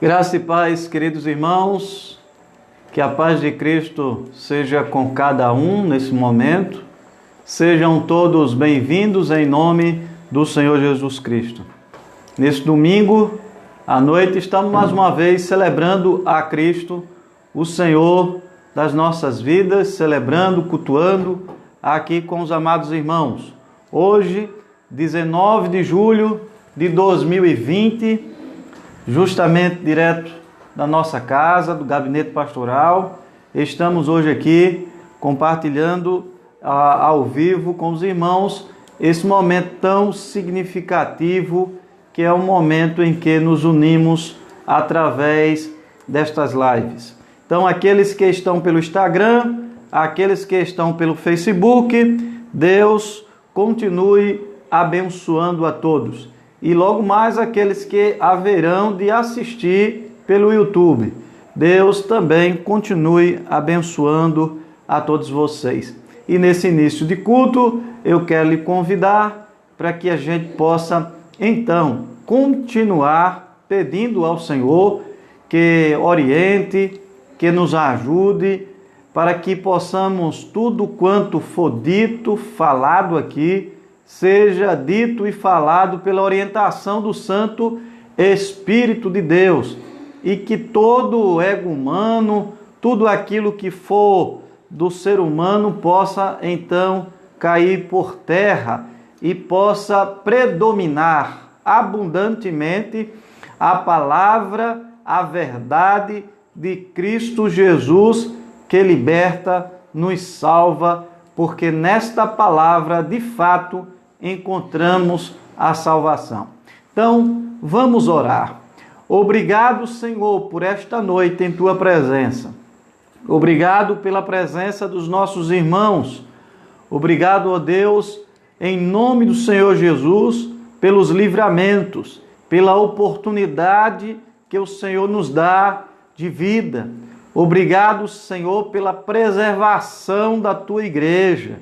Graça e paz, queridos irmãos, que a paz de Cristo seja com cada um nesse momento. Sejam todos bem-vindos em nome do Senhor Jesus Cristo. Nesse domingo à noite estamos mais uma vez celebrando a Cristo, o Senhor das nossas vidas, celebrando, cultuando aqui com os amados irmãos. Hoje, 19 de julho de 2020, justamente direto da nossa casa, do gabinete pastoral, estamos hoje aqui compartilhando ao vivo com os irmãos esse momento tão significativo que é o momento em que nos unimos através destas lives. Então, aqueles que estão pelo Instagram, aqueles que estão pelo Facebook, Deus continue abençoando a todos. E logo mais aqueles que haverão de assistir pelo YouTube. Deus também continue abençoando a todos vocês. E nesse início de culto, eu quero lhe convidar para que a gente possa, então, continuar pedindo ao Senhor que oriente, que nos ajude, para que possamos tudo quanto for dito, falado aqui, seja dito e falado pela orientação do Santo Espírito de Deus, e que todo o ego humano, tudo aquilo que for do ser humano possa então cair por terra e possa predominar abundantemente a palavra, a verdade de Cristo Jesus, que liberta, nos salva, porque nesta palavra, de fato, encontramos a salvação. Então, vamos orar. Obrigado, Senhor, por esta noite em Tua presença. Obrigado pela presença dos nossos irmãos. Obrigado, ó Deus, em nome do Senhor Jesus, pelos livramentos, pela oportunidade que o Senhor nos dá de vida. Obrigado, Senhor, pela preservação da Tua igreja.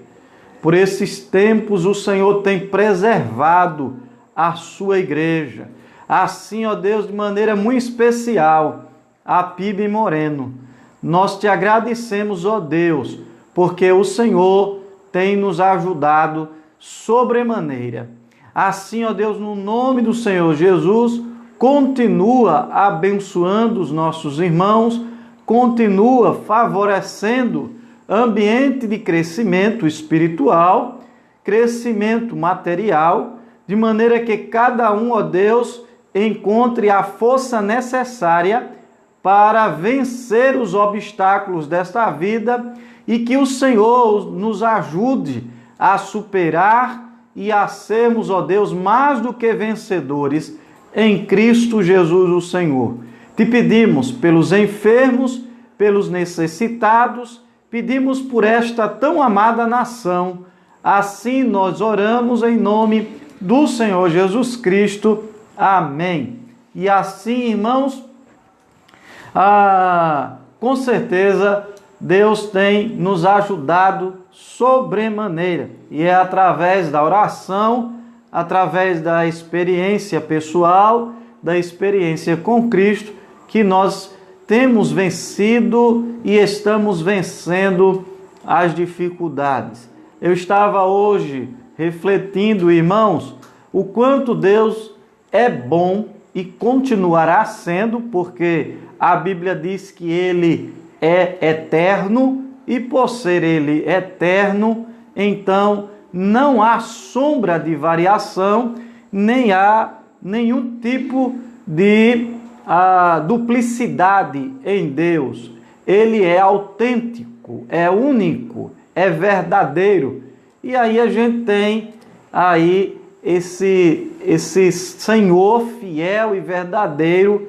Por esses tempos o Senhor tem preservado a sua igreja. Assim, ó Deus, de maneira muito especial, a PIB Moreno. Nós te agradecemos, ó Deus, porque o Senhor tem nos ajudado sobremaneira. Assim, ó Deus, no nome do Senhor Jesus, continua abençoando os nossos irmãos, continua favorecendo ambiente de crescimento espiritual, crescimento material, de maneira que cada um, ó Deus, encontre a força necessária para vencer os obstáculos desta vida e que o Senhor nos ajude a superar e a sermos, ó Deus, mais do que vencedores em Cristo Jesus, o Senhor. Te pedimos pelos enfermos, pelos necessitados, pedimos por esta tão amada nação. Assim nós oramos em nome do Senhor Jesus Cristo. Amém. E assim, irmãos, com certeza Deus tem nos ajudado sobremaneira. E é através da oração, através da experiência pessoal, da experiência com Cristo, que nós temos vencido e estamos vencendo as dificuldades. Eu estava hoje refletindo, irmãos, o quanto Deus é bom e continuará sendo, porque a Bíblia diz que Ele é eterno e por ser Ele eterno, então não há sombra de variação, nem há nenhum tipo de duplicidade em Deus. Ele é autêntico, é único, é verdadeiro. E aí a gente tem aí esse Senhor fiel e verdadeiro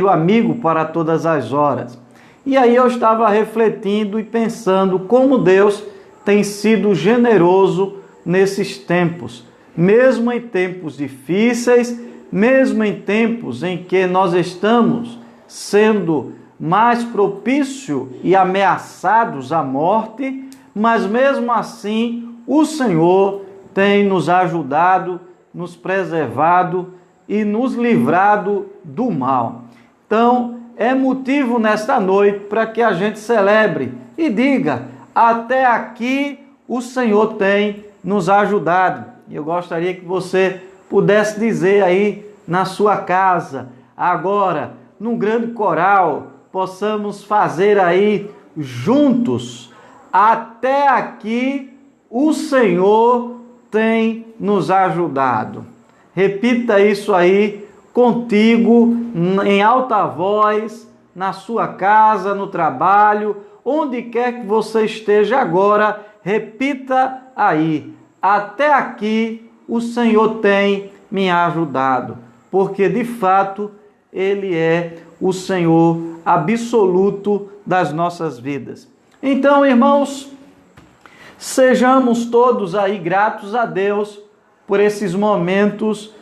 amigo para todas as horas. E aí eu estava refletindo e pensando como Deus tem sido generoso nesses tempos, mesmo em tempos difíceis, mesmo em tempos em que nós estamos sendo mais propício e ameaçados à morte, mas mesmo assim o Senhor tem nos ajudado, nos preservado e nos livrado do mal. Então, é motivo nesta noite para que a gente celebre e diga: até aqui o Senhor tem nos ajudado. E eu gostaria que você pudesse dizer aí na sua casa, agora, num grande coral, possamos fazer aí juntos: até aqui o Senhor tem nos ajudado. Repita isso aí contigo, em alta voz, na sua casa, no trabalho, onde quer que você esteja agora, repita aí: até aqui o Senhor tem me ajudado, porque de fato Ele é o Senhor absoluto das nossas vidas. Então, irmãos, sejamos todos aí gratos a Deus por esses momentos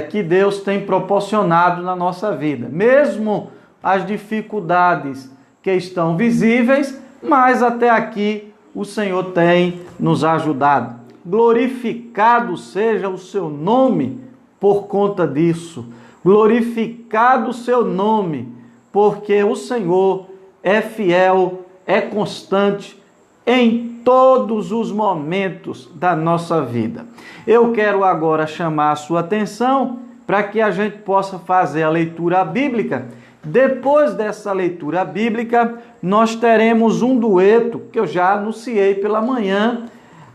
que Deus tem proporcionado na nossa vida. Mesmo as dificuldades que estão visíveis, mas até aqui o Senhor tem nos ajudado. Glorificado seja o seu nome por conta disso. Glorificado o seu nome, porque o Senhor é fiel, é constante em todos os momentos da nossa vida. Eu quero agora chamar a sua atenção para que a gente possa fazer a leitura bíblica. Depois dessa leitura bíblica, nós teremos um dueto que eu já anunciei pela manhã,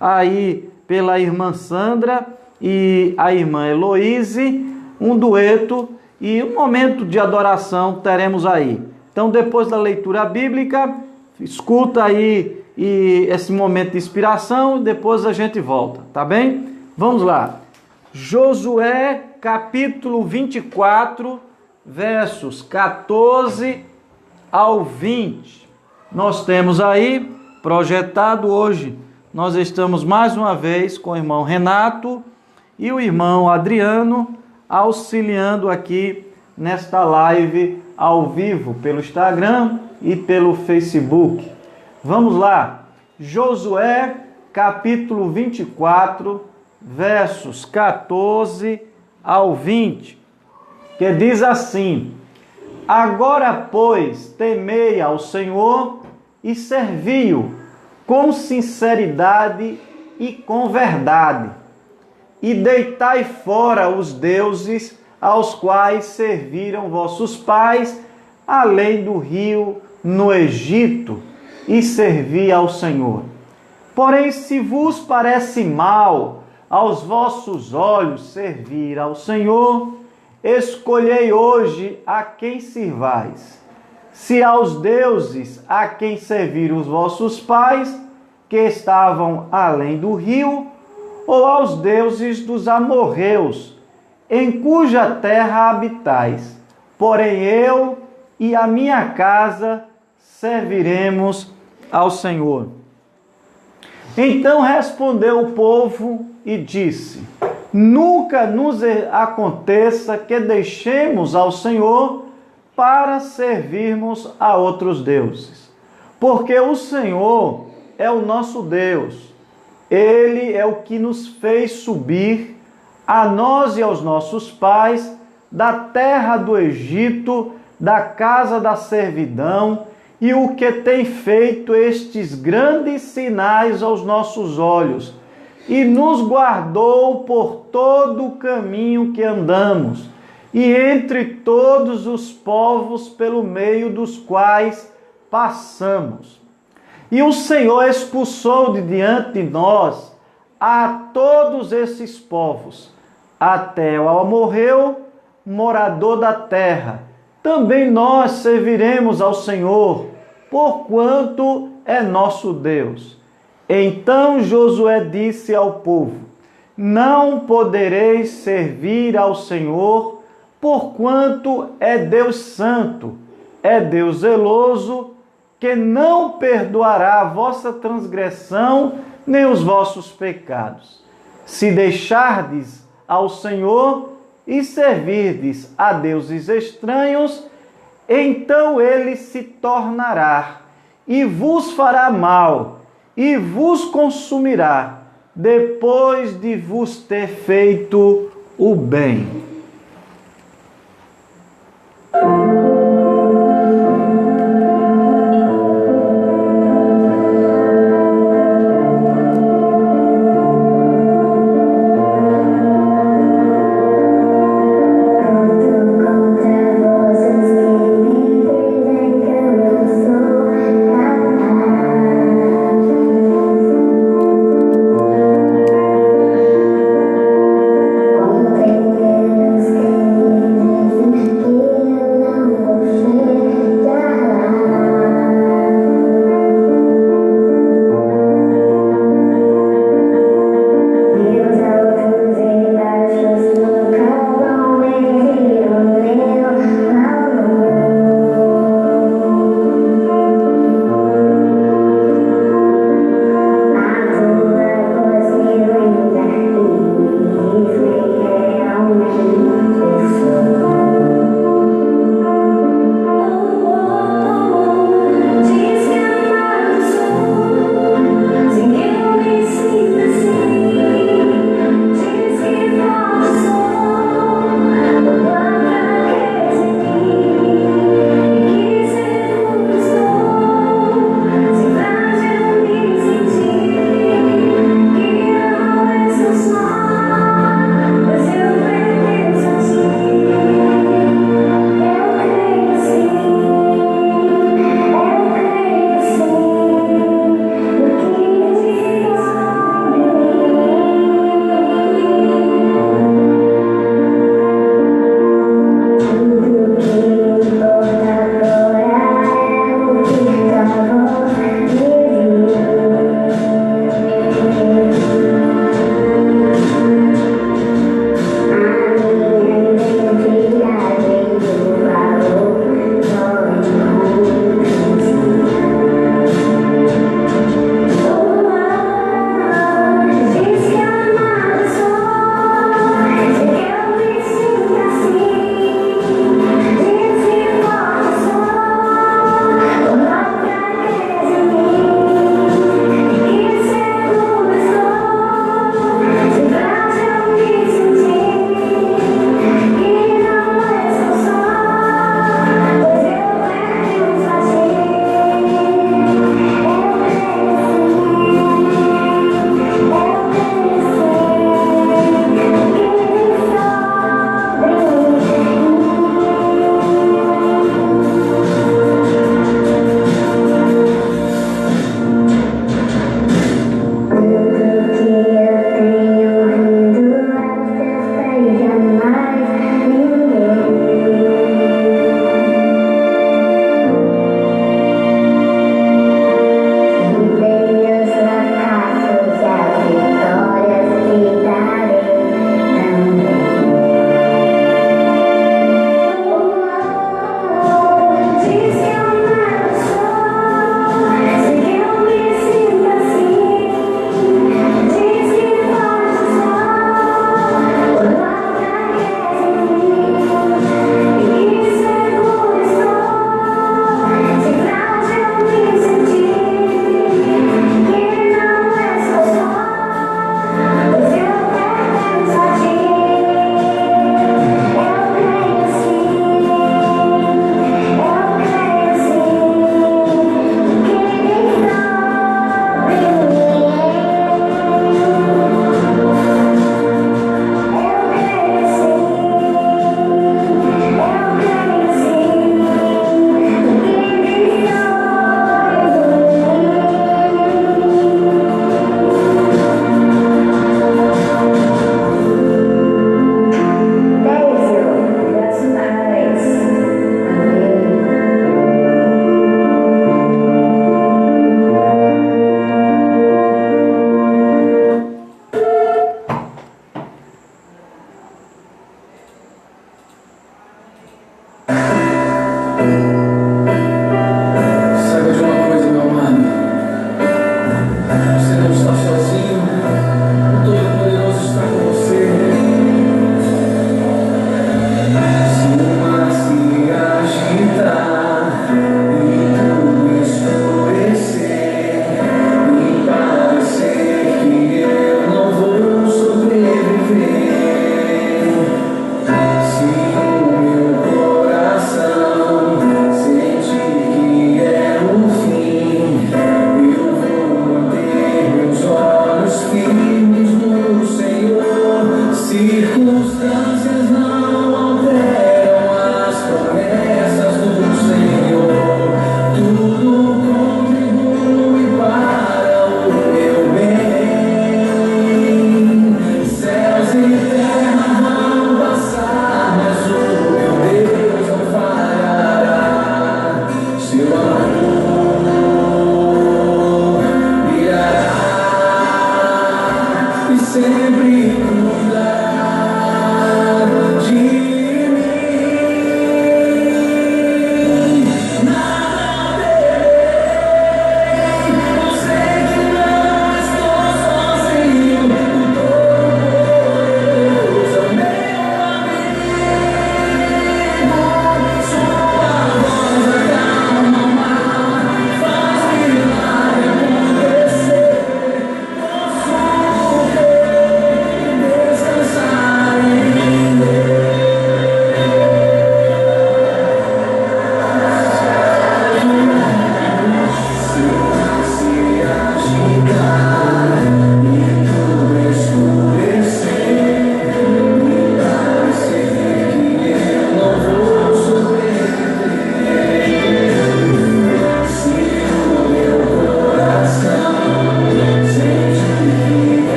aí pela irmã Sandra e a irmã Heloíse, um dueto e um momento de adoração teremos aí. Então, depois da leitura bíblica, escuta aí esse momento de inspiração e depois a gente volta, tá bem? Vamos lá. Josué, capítulo 24, versos 14 ao 20. Nós temos aí projetado hoje. Nós estamos mais uma vez com o irmão Renato e o irmão Adriano auxiliando aqui nesta live ao vivo pelo Instagram e pelo Facebook. Vamos lá. Josué, capítulo 24, versos 14 ao 20, que diz assim: agora, pois, temei ao Senhor e servi-o com sinceridade e com verdade, e deitai fora os deuses aos quais serviram vossos pais, além do rio no Egito, e servi ao Senhor. Porém, se vos parece mal aos vossos olhos servir ao Senhor, escolhei hoje a quem sirvais. Se aos deuses a quem serviram os vossos pais, que estavam além do rio, ou aos deuses dos amorreus, em cuja terra habitais. Porém eu e a minha casa serviremos ao Senhor. Então respondeu o povo e disse: nunca nos aconteça que deixemos ao Senhor para servirmos a outros deuses, porque o Senhor é o nosso Deus. Ele é o que nos fez subir, a nós e aos nossos pais, da terra do Egito, da casa da servidão, e o que tem feito estes grandes sinais aos nossos olhos, e nos guardou por todo o caminho que andamos, e entre todos os povos pelo meio dos quais passamos. E o Senhor expulsou de diante de nós a todos esses povos, até o amorreu, morador da terra. Também nós serviremos ao Senhor, porquanto é nosso Deus. Então Josué disse ao povo: não podereis servir ao Senhor, porquanto é Deus santo, é Deus zeloso, que não perdoará a vossa transgressão nem os vossos pecados. Se deixardes ao Senhor e servirdes a deuses estranhos, então ele se tornará e vos fará mal e vos consumirá, depois de vos ter feito o bem. Não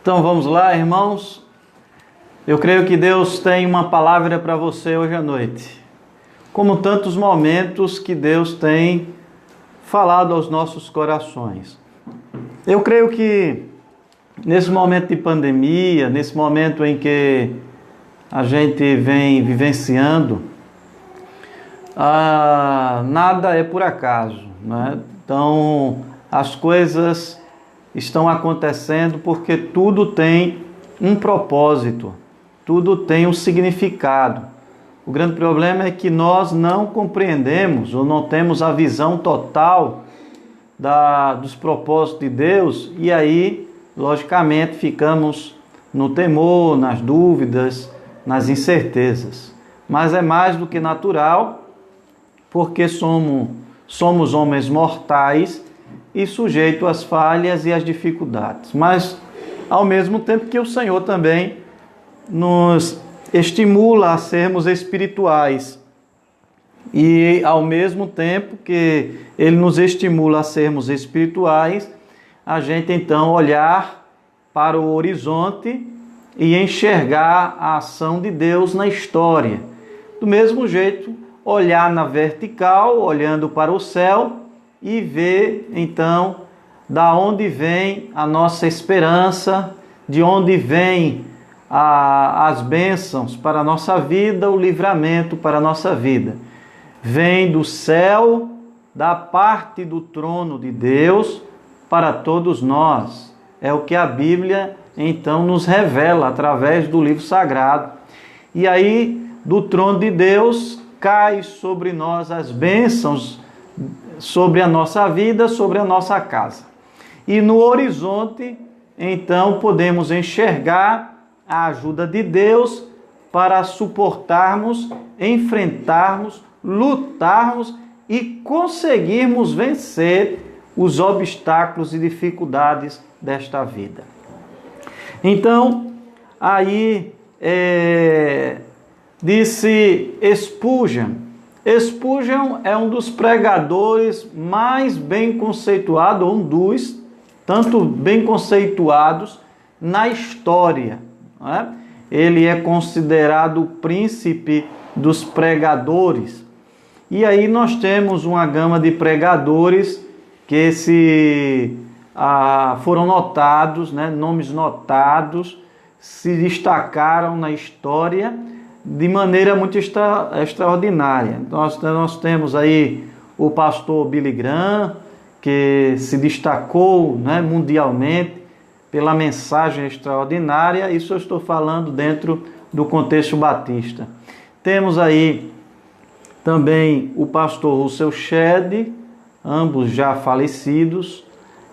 Então vamos lá, irmãos. Eu creio que Deus tem uma palavra para você hoje à noite. Como tantos momentos que Deus tem falado aos nossos corações. Eu creio que nesse momento de pandemia, nesse momento em que a gente vem vivenciando, nada é por acaso, né? Então as coisas estão acontecendo porque tudo tem um propósito, tudo tem um significado. O grande problema é que nós não compreendemos ou não temos a visão total dos propósitos de Deus, e aí, logicamente, ficamos no temor, nas dúvidas, nas incertezas. Mas é mais do que natural, porque somos homens mortais e sujeitos às falhas e às dificuldades. Mas, ao mesmo tempo que o Senhor também nos estimula a sermos espirituais E ao mesmo tempo que ele nos estimula a sermos espirituais, a gente então olhar para o horizonte e enxergar a ação de Deus na história. Do mesmo jeito, olhar na vertical, olhando para o céu e ver então da onde vem a nossa esperança, de onde vem as bênçãos para a nossa vida, o livramento para a nossa vida. Vem do céu, da parte do trono de Deus para todos nós. É o que a Bíblia então nos revela através do livro sagrado. E aí, do trono de Deus, cai sobre nós as bênçãos, sobre a nossa vida, sobre a nossa casa. E no horizonte, então, podemos enxergar a ajuda de Deus para suportarmos, enfrentarmos, lutarmos e conseguirmos vencer os obstáculos e dificuldades desta vida. Então, aí disse Spurgeon. Spurgeon é um dos pregadores mais bem conceituados, um dos, tanto bem conceituados na história, não é? Ele é considerado o príncipe dos pregadores. E aí nós temos uma gama de pregadores que foram notados, né, nomes notados, se destacaram na história de maneira muito extraordinária. Nós temos aí o pastor Billy Graham, que se destacou, né, mundialmente pela mensagem extraordinária. Isso eu estou falando dentro do contexto batista. Temos aí também o pastor Russell Shedd, ambos já falecidos,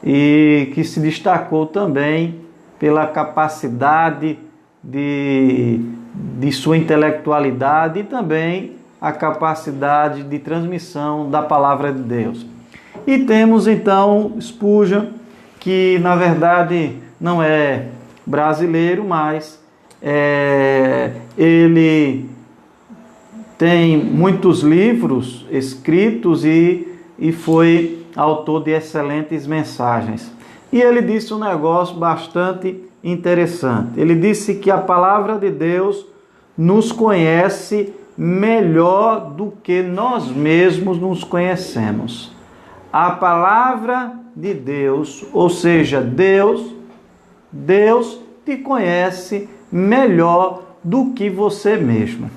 e que se destacou também pela capacidade de sua intelectualidade e também a capacidade de transmissão da palavra de Deus. E temos então Spurgeon, que na verdade não é brasileiro, mas ele tem muitos livros escritos e foi autor de excelentes mensagens. E ele disse um negócio bastante interessante. Ele disse que a palavra de Deus nos conhece melhor do que nós mesmos nos conhecemos. A palavra de Deus, ou seja, Deus te conhece melhor do que você mesmo.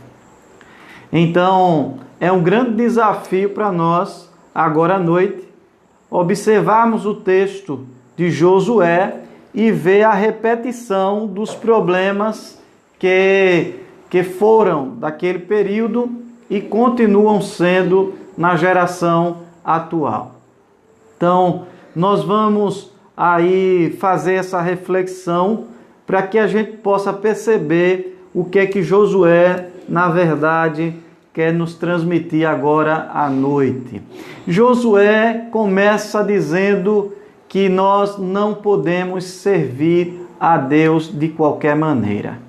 Então, é um grande desafio para nós, agora à noite, observarmos o texto de Josué e ver a repetição dos problemas que foram daquele período e continuam sendo na geração atual. Então, nós vamos aí fazer essa reflexão para que a gente possa perceber o que é que Josué, na verdade, quer nos transmitir agora à noite. Josué começa dizendo que nós não podemos servir a Deus de qualquer maneira.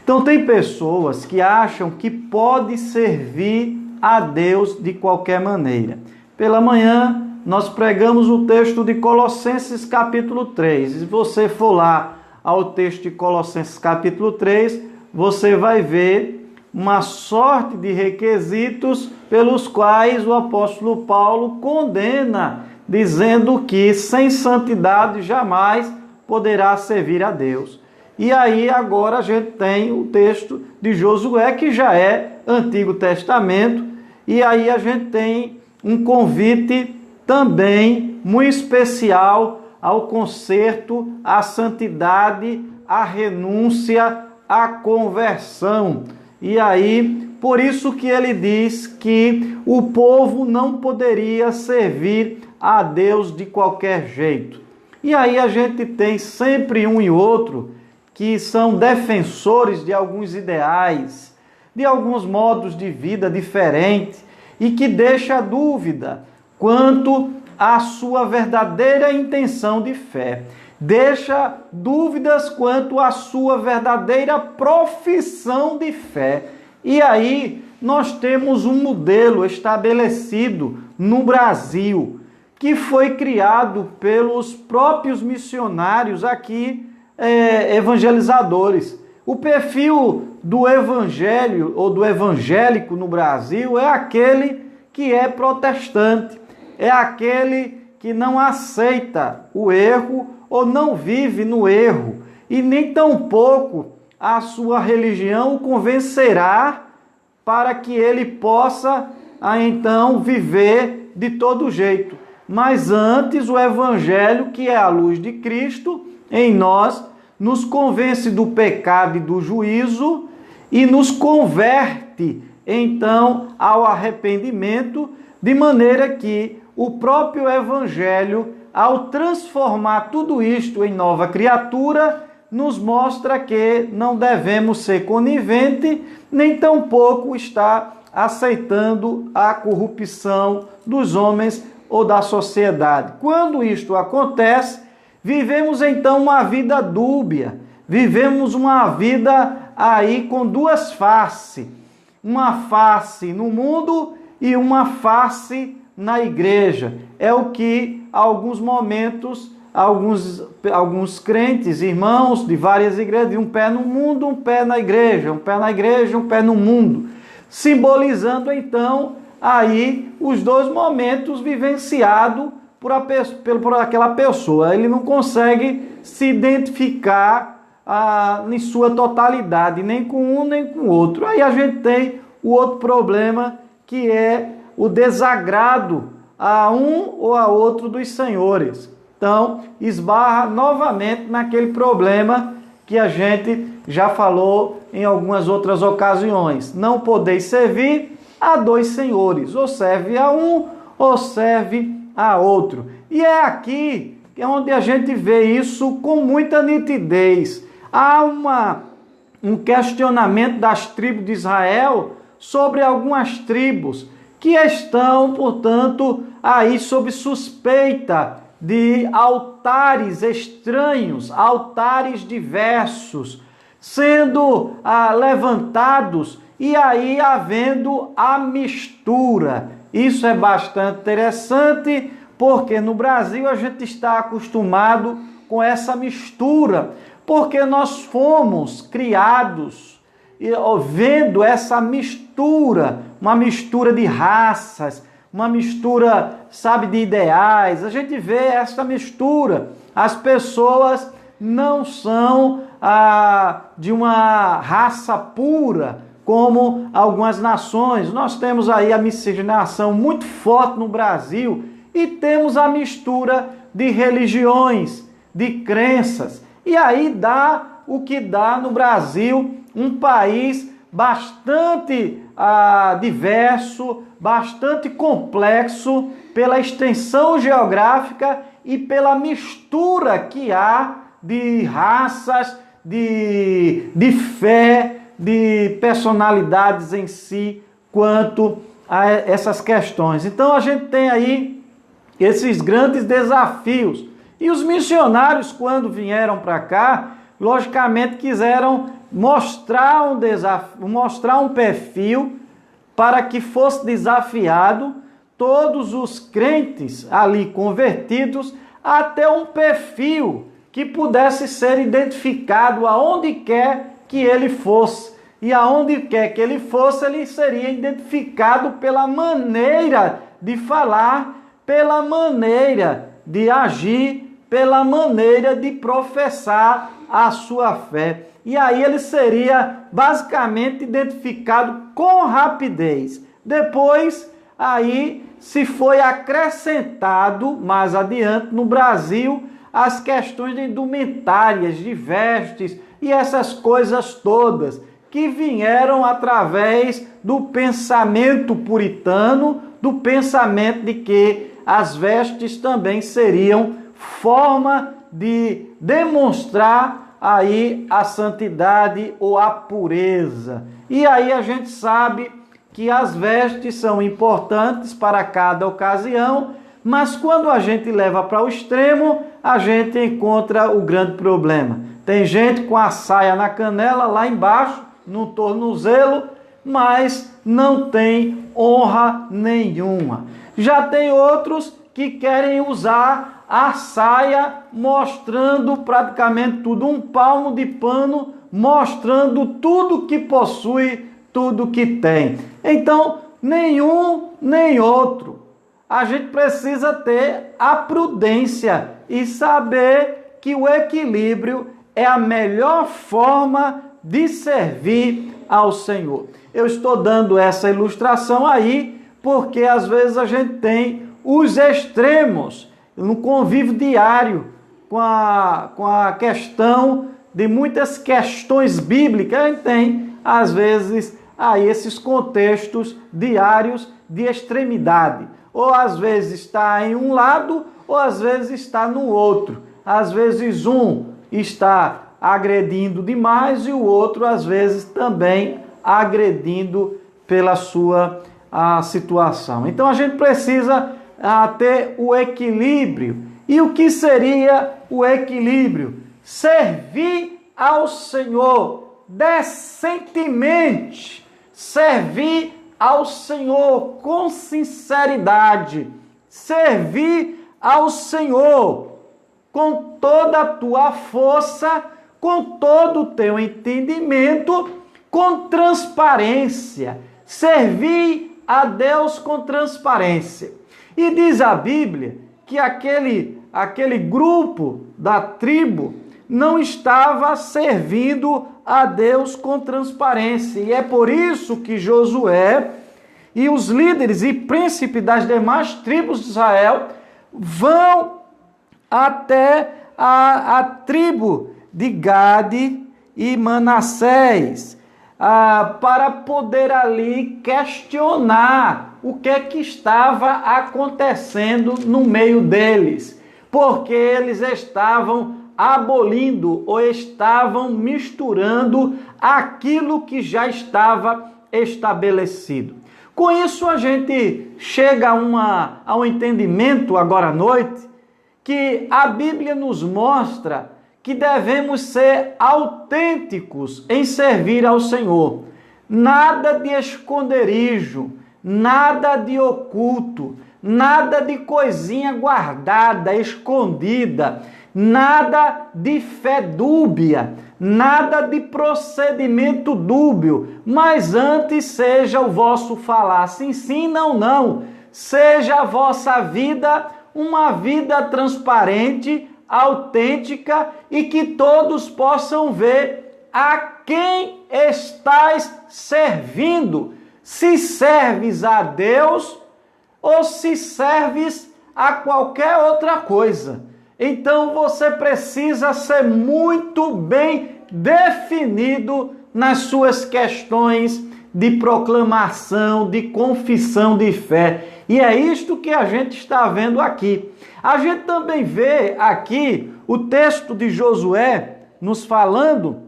Então tem pessoas que acham que pode servir a Deus de qualquer maneira. Pela manhã nós pregamos o texto de Colossenses capítulo 3. Se você for lá ao texto de Colossenses capítulo 3, você vai ver uma sorte de requisitos pelos quais o apóstolo Paulo condena, dizendo que sem santidade jamais poderá servir a Deus. E aí agora a gente tem o texto de Josué, que já é Antigo Testamento, e aí a gente tem um convite também muito especial ao conserto, à santidade, à renúncia, à conversão. E aí, por isso que ele diz que o povo não poderia servir a Deus de qualquer jeito. E aí a gente tem sempre um e outro que são defensores de alguns ideais, de alguns modos de vida diferentes e que deixa dúvida quanto à sua verdadeira intenção de fé. Deixa dúvidas quanto à sua verdadeira profissão de fé. E aí nós temos um modelo estabelecido no Brasil, que foi criado pelos próprios missionários aqui, evangelizadores. O perfil do evangelho ou do evangélico no Brasil é aquele que é protestante, é aquele que não aceita o erro ou não vive no erro, e nem tampouco a sua religião o convencerá para que ele possa, então, viver de todo jeito. Mas antes o evangelho, que é a luz de Cristo em nós, nos convence do pecado e do juízo e nos converte, então, ao arrependimento, de maneira que o próprio evangelho, ao transformar tudo isto em nova criatura, nos mostra que não devemos ser coniventes, nem tampouco estar aceitando a corrupção dos homens ou da sociedade. Quando isto acontece, vivemos então uma vida dúbia, vivemos uma vida aí com duas faces, uma face no mundo e uma face na igreja. É o que, alguns momentos, alguns crentes, irmãos de várias igrejas, um pé no mundo, um pé na igreja, um pé na igreja, um pé no mundo, simbolizando então aí os dois momentos vivenciados por aquela pessoa. Ele não consegue se identificar em sua totalidade, nem com um nem com o outro. Aí a gente tem o outro problema, que é o desagrado a um ou a outro dos senhores. Então, esbarra novamente naquele problema que a gente já falou em algumas outras ocasiões. Não podeis servir a dois senhores, ou serve a um ou serve a outro. E é aqui onde a gente vê isso com muita nitidez. Há um questionamento das tribos de Israel sobre algumas tribos que estão, portanto, aí sob suspeita de altares estranhos, altares diversos, sendo levantados e aí havendo a mistura. Isso é bastante interessante, porque no Brasil a gente está acostumado com essa mistura, porque nós fomos criados vendo essa mistura, uma mistura de raças, uma mistura, sabe, de ideais. A gente vê essa mistura. As pessoas não são de uma raça pura, como algumas nações. Nós temos aí a miscigenação muito forte no Brasil e temos a mistura de religiões, de crenças. E aí dá o que dá no Brasil, um país bastante diverso, bastante complexo pela extensão geográfica e pela mistura que há de raças, de fé, de personalidades em si, quanto a essas questões. Então a gente tem aí esses grandes desafios. E os missionários, quando vieram para cá, logicamente quiseram mostrar um desafio, mostrar um perfil para que fosse desafiado todos os crentes ali convertidos até um perfil que pudesse ser identificado aonde quer que ele fosse. E aonde quer que ele fosse, ele seria identificado pela maneira de falar, pela maneira de agir, pela maneira de professar a sua fé. E aí ele seria basicamente identificado com rapidez. Depois, aí se foi acrescentado mais adiante no Brasil as questões de indumentárias, de vestes e essas coisas todas que vieram através do pensamento puritano, do pensamento de que as vestes também seriam forma de demonstrar aí a santidade ou a pureza. E aí a gente sabe que as vestes são importantes para cada ocasião, mas quando a gente leva para o extremo, a gente encontra o grande problema. Tem gente com a saia na canela, lá embaixo, no tornozelo, mas não têm honra nenhuma. Já tem outros que querem usar a saia mostrando praticamente tudo, um palmo de pano mostrando tudo que possui, tudo que tem. Então, nenhum nem outro. A gente precisa ter a prudência e saber que o equilíbrio é a melhor forma de servir ao Senhor. Eu estou dando essa ilustração aí porque às vezes a gente tem os extremos no convívio diário com a questão de muitas questões bíblicas. A gente tem, às vezes, aí esses contextos diários de extremidade. Ou às vezes está em um lado, ou às vezes está no outro. Às vezes um está agredindo demais e o outro, às vezes, também agredindo pela sua situação. Então, a gente precisa ter o equilíbrio. E o que seria o equilíbrio? Servir ao Senhor decentemente, servir ao Senhor com sinceridade, servir ao Senhor com toda a tua força, com todo o teu entendimento, com transparência. Servir a Deus com transparência. E diz a Bíblia que aquele grupo da tribo não estava servindo a Deus com transparência. E é por isso que Josué e os líderes e príncipes das demais tribos de Israel vão até a tribo de Gade e Manassés para poder ali questionar o que estava acontecendo no meio deles, porque eles estavam abolindo ou estavam misturando aquilo que já estava estabelecido. Com isso a gente chega a um entendimento agora à noite que a Bíblia nos mostra que devemos ser autênticos em servir ao Senhor. Nada de esconderijo, nada de oculto, nada de coisinha guardada, escondida, nada de fé dúbia, nada de procedimento dúbio, mas antes seja o vosso falar sim, sim, não, não. Seja a vossa vida uma vida transparente, autêntica e que todos possam ver a quem estás servindo. Se serves a Deus ou se serves a qualquer outra coisa. Então você precisa ser muito bem definido nas suas questões de proclamação, de confissão de fé. E é isto que a gente está vendo aqui. A gente também vê aqui o texto de Josué nos falando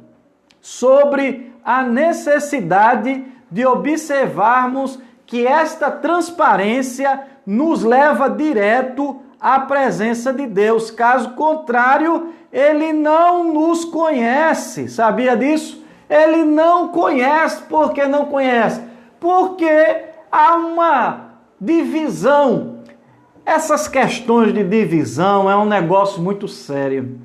sobre a necessidade de observarmos que esta transparência nos leva direto à presença de Deus. Caso contrário, ele não nos conhece. Sabia disso? Ele não conhece. Por que não conhece? Porque há uma divisão. Essas questões de divisão é um negócio muito sério.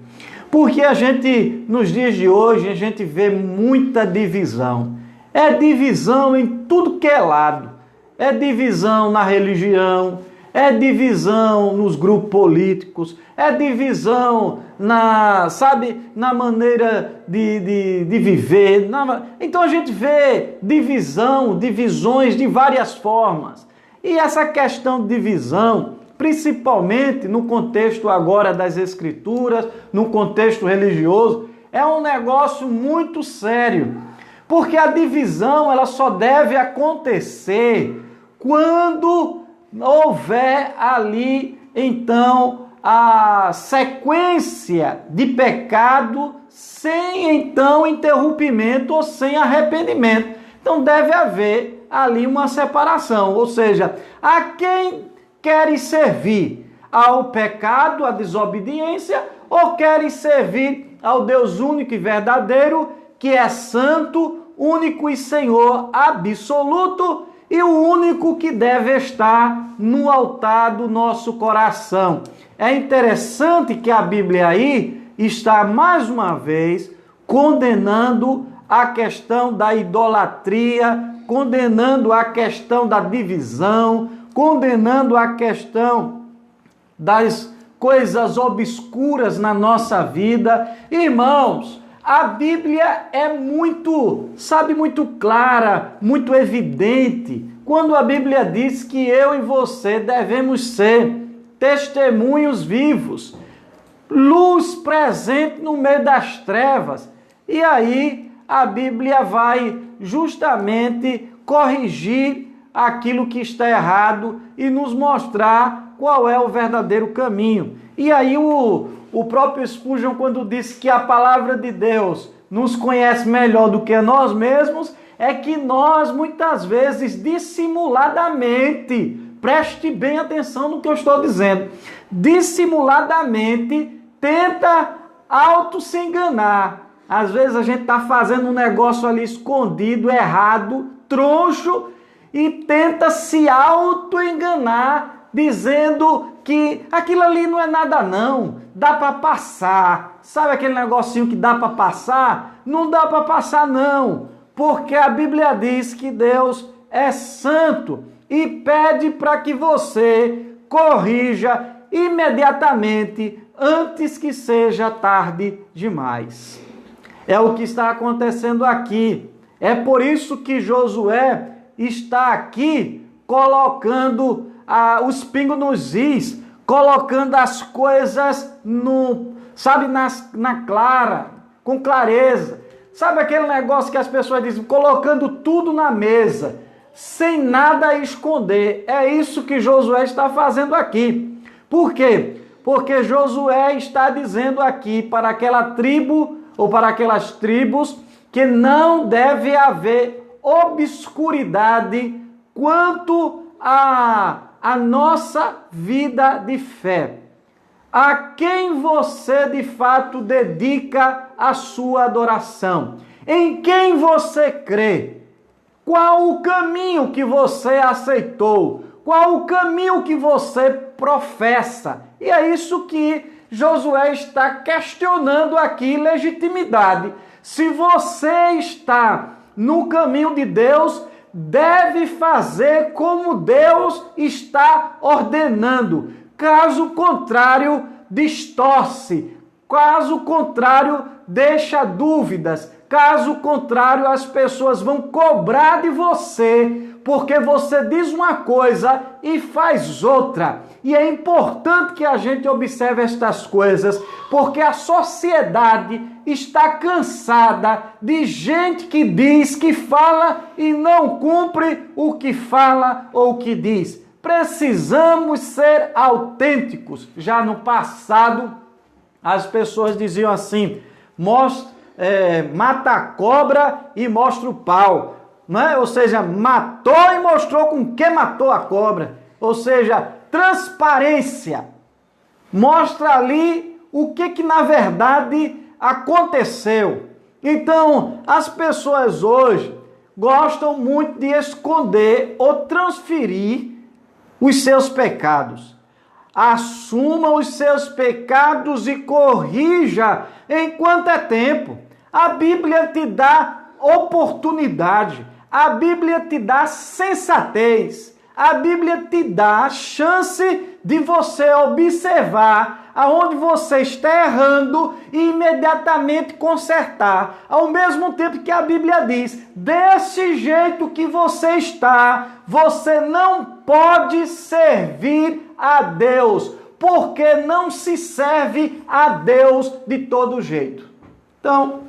Porque a gente, nos dias de hoje, a gente vê muita divisão. É divisão em tudo que é lado. É divisão na religião, é divisão nos grupos políticos, é divisão na maneira de viver. Então a gente vê divisões de várias formas. E essa questão de divisão, principalmente no contexto agora das Escrituras, no contexto religioso, é um negócio muito sério. Porque a divisão ela só deve acontecer quando houver ali, então, a sequência de pecado sem, então, interrompimento ou sem arrependimento. Então, deve haver ali uma separação, ou seja, a quem queres servir? Ao pecado, à desobediência, ou queres servir ao Deus único e verdadeiro, que é santo, único e Senhor absoluto e o único que deve estar no altar do nosso coração. É interessante que a Bíblia aí está mais uma vez condenando a questão da idolatria, condenando a questão da divisão, condenando a questão das coisas obscuras na nossa vida. Irmãos, a Bíblia é muito clara, muito evidente, quando a Bíblia diz que eu e você devemos ser testemunhos vivos, luz presente no meio das trevas. E aí a Bíblia vai justamente corrigir aquilo que está errado e nos mostrar qual é o verdadeiro caminho. E aí o próprio Spurgeon, quando disse que a palavra de Deus nos conhece melhor do que nós mesmos, é que nós muitas vezes dissimuladamente, preste bem atenção no que eu estou dizendo, dissimuladamente tenta se enganar. Às vezes a gente está fazendo um negócio ali escondido, errado, troncho, e tenta se auto-enganar, dizendo que aquilo ali não é nada não, dá para passar. Sabe aquele negocinho que dá para passar? Não dá para passar não, porque a Bíblia diz que Deus é santo e pede para que você corrija imediatamente antes que seja tarde demais. É o que está acontecendo aqui. É por isso que Josué está aqui colocando os pingos nos is, colocando as coisas na clara, com clareza. Sabe aquele negócio que as pessoas dizem, colocando tudo na mesa, sem nada a esconder. É isso que Josué está fazendo aqui. Por quê? Porque Josué está dizendo aqui para aquela tribo, ou para aquelas tribos, que não deve haver obscuridade quanto à nossa vida de fé. A quem você de fato dedica a sua adoração? Em quem você crê? Qual o caminho que você aceitou? Qual o caminho que você professa? E é isso que Josué está questionando aqui, legitimidade. Se você está no caminho de Deus, deve fazer como Deus está ordenando. Caso contrário, distorce. Caso contrário, deixa dúvidas. Caso contrário, as pessoas vão cobrar de você, porque você diz uma coisa e faz outra. E é importante que a gente observe estas coisas, porque a sociedade está cansada de gente que diz, que fala e não cumpre o que fala ou o que diz. Precisamos ser autênticos. Já no passado, as pessoas diziam assim, mata a cobra e mostra o pau. Não é? Ou seja, matou e mostrou com que matou a cobra. Ou seja, transparência. Mostra ali o que na verdade aconteceu. Então, as pessoas hoje gostam muito de esconder ou transferir os seus pecados. Assuma os seus pecados e corrija enquanto é tempo. A Bíblia te dá oportunidade. A Bíblia te dá sensatez. A Bíblia te dá a chance de você observar aonde você está errando e imediatamente consertar. Ao mesmo tempo que a Bíblia diz, desse jeito que você está, você não pode servir a Deus, porque não se serve a Deus de todo jeito. Então,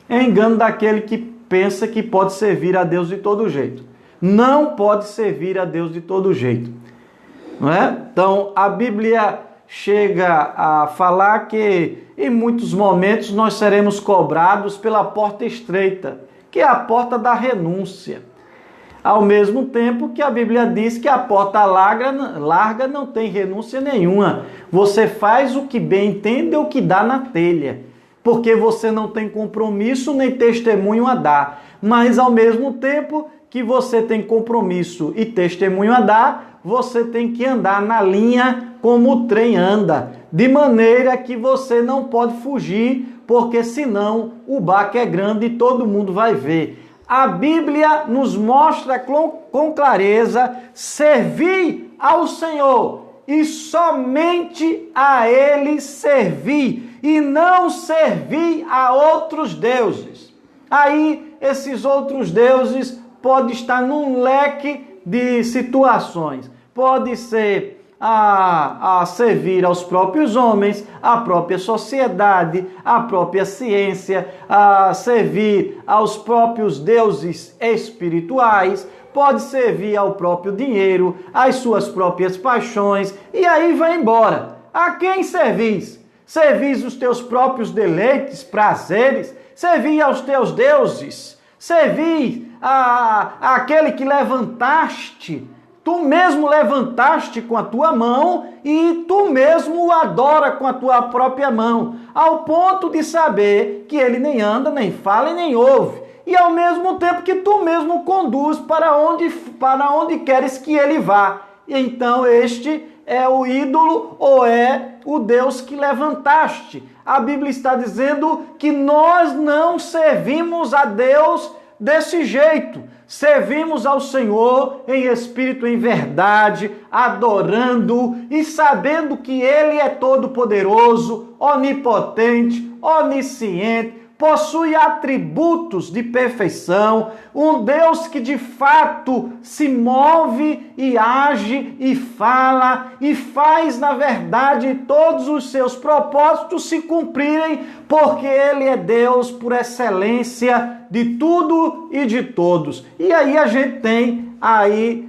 é engano daquele que pensa que pode servir a Deus de todo jeito. Não pode servir a Deus de todo jeito. Não é? Então, a Bíblia chega a falar que em muitos momentos nós seremos cobrados pela porta estreita, que é a porta da renúncia. Ao mesmo tempo que a Bíblia diz que a porta larga não tem renúncia nenhuma. Você faz o que bem entende ou o que dá na telha. porque você não tem compromisso nem testemunho a dar. Mas ao mesmo tempo que você tem compromisso e testemunho a dar, você tem que andar na linha como o trem anda, de maneira que você não pode fugir, porque senão o baque é grande e todo mundo vai ver. A Bíblia nos mostra com clareza: servir ao Senhor e somente a Ele servir, e não servir a outros deuses. Aí esses outros deuses podem estar num leque de situações. Pode ser a servir aos próprios homens, à própria sociedade, à própria ciência, a servir aos próprios deuses espirituais, pode servir ao próprio dinheiro, às suas próprias paixões, e aí vai embora. A quem servis? Servis os teus próprios deleites, prazeres? Servi aos teus deuses? Servi àquele que levantaste? Tu mesmo levantaste com a tua mão e tu mesmo o adora com a tua própria mão, ao ponto de saber que ele nem anda, nem fala e nem ouve. E ao mesmo tempo que tu mesmo conduz para onde queres que ele vá. E então este é o ídolo ou é o Deus que levantaste. A Bíblia está dizendo que nós não servimos a Deus desse jeito. Servimos ao Senhor em espírito e em verdade, adorando e sabendo que Ele é todo-poderoso, onipotente, onisciente, possui atributos de perfeição, um Deus que de fato se move e age e fala e faz, na verdade, todos os seus propósitos se cumprirem, porque Ele é Deus por excelência de tudo e de todos. E aí a gente tem aí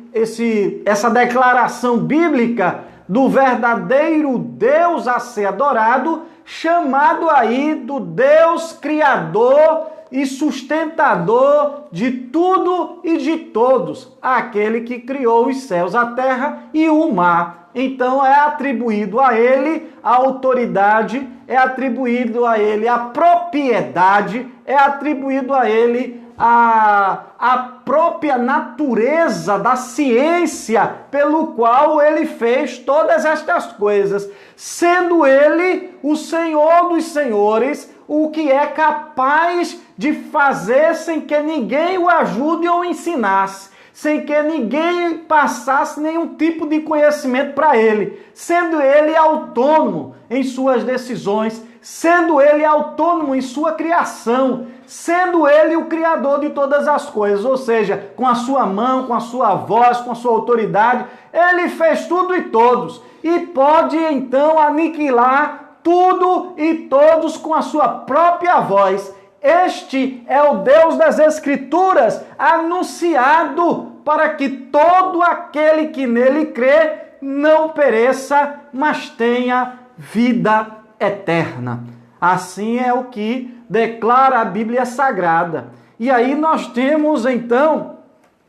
essa declaração bíblica do verdadeiro Deus a ser adorado, chamado aí do Deus criador e sustentador de tudo e de todos, aquele que criou os céus, a terra e o mar. Então é atribuído a ele a autoridade, é atribuído a ele a propriedade, é atribuído a ele a própria natureza da ciência pelo qual ele fez todas estas coisas, sendo ele o Senhor dos senhores, o que é capaz de fazer sem que ninguém o ajude ou ensinasse, sem que ninguém passasse nenhum tipo de conhecimento para ele, sendo ele autônomo em suas decisões, sendo ele autônomo em sua criação, sendo ele o criador de todas as coisas, ou seja, com a sua mão, com a sua voz, com a sua autoridade, ele fez tudo e todos, e pode então aniquilar tudo e todos com a sua própria voz. Este é o Deus das Escrituras, anunciado para que todo aquele que nele crê não pereça, mas tenha vida eterna. Assim é o que declara a Bíblia Sagrada. E aí nós temos então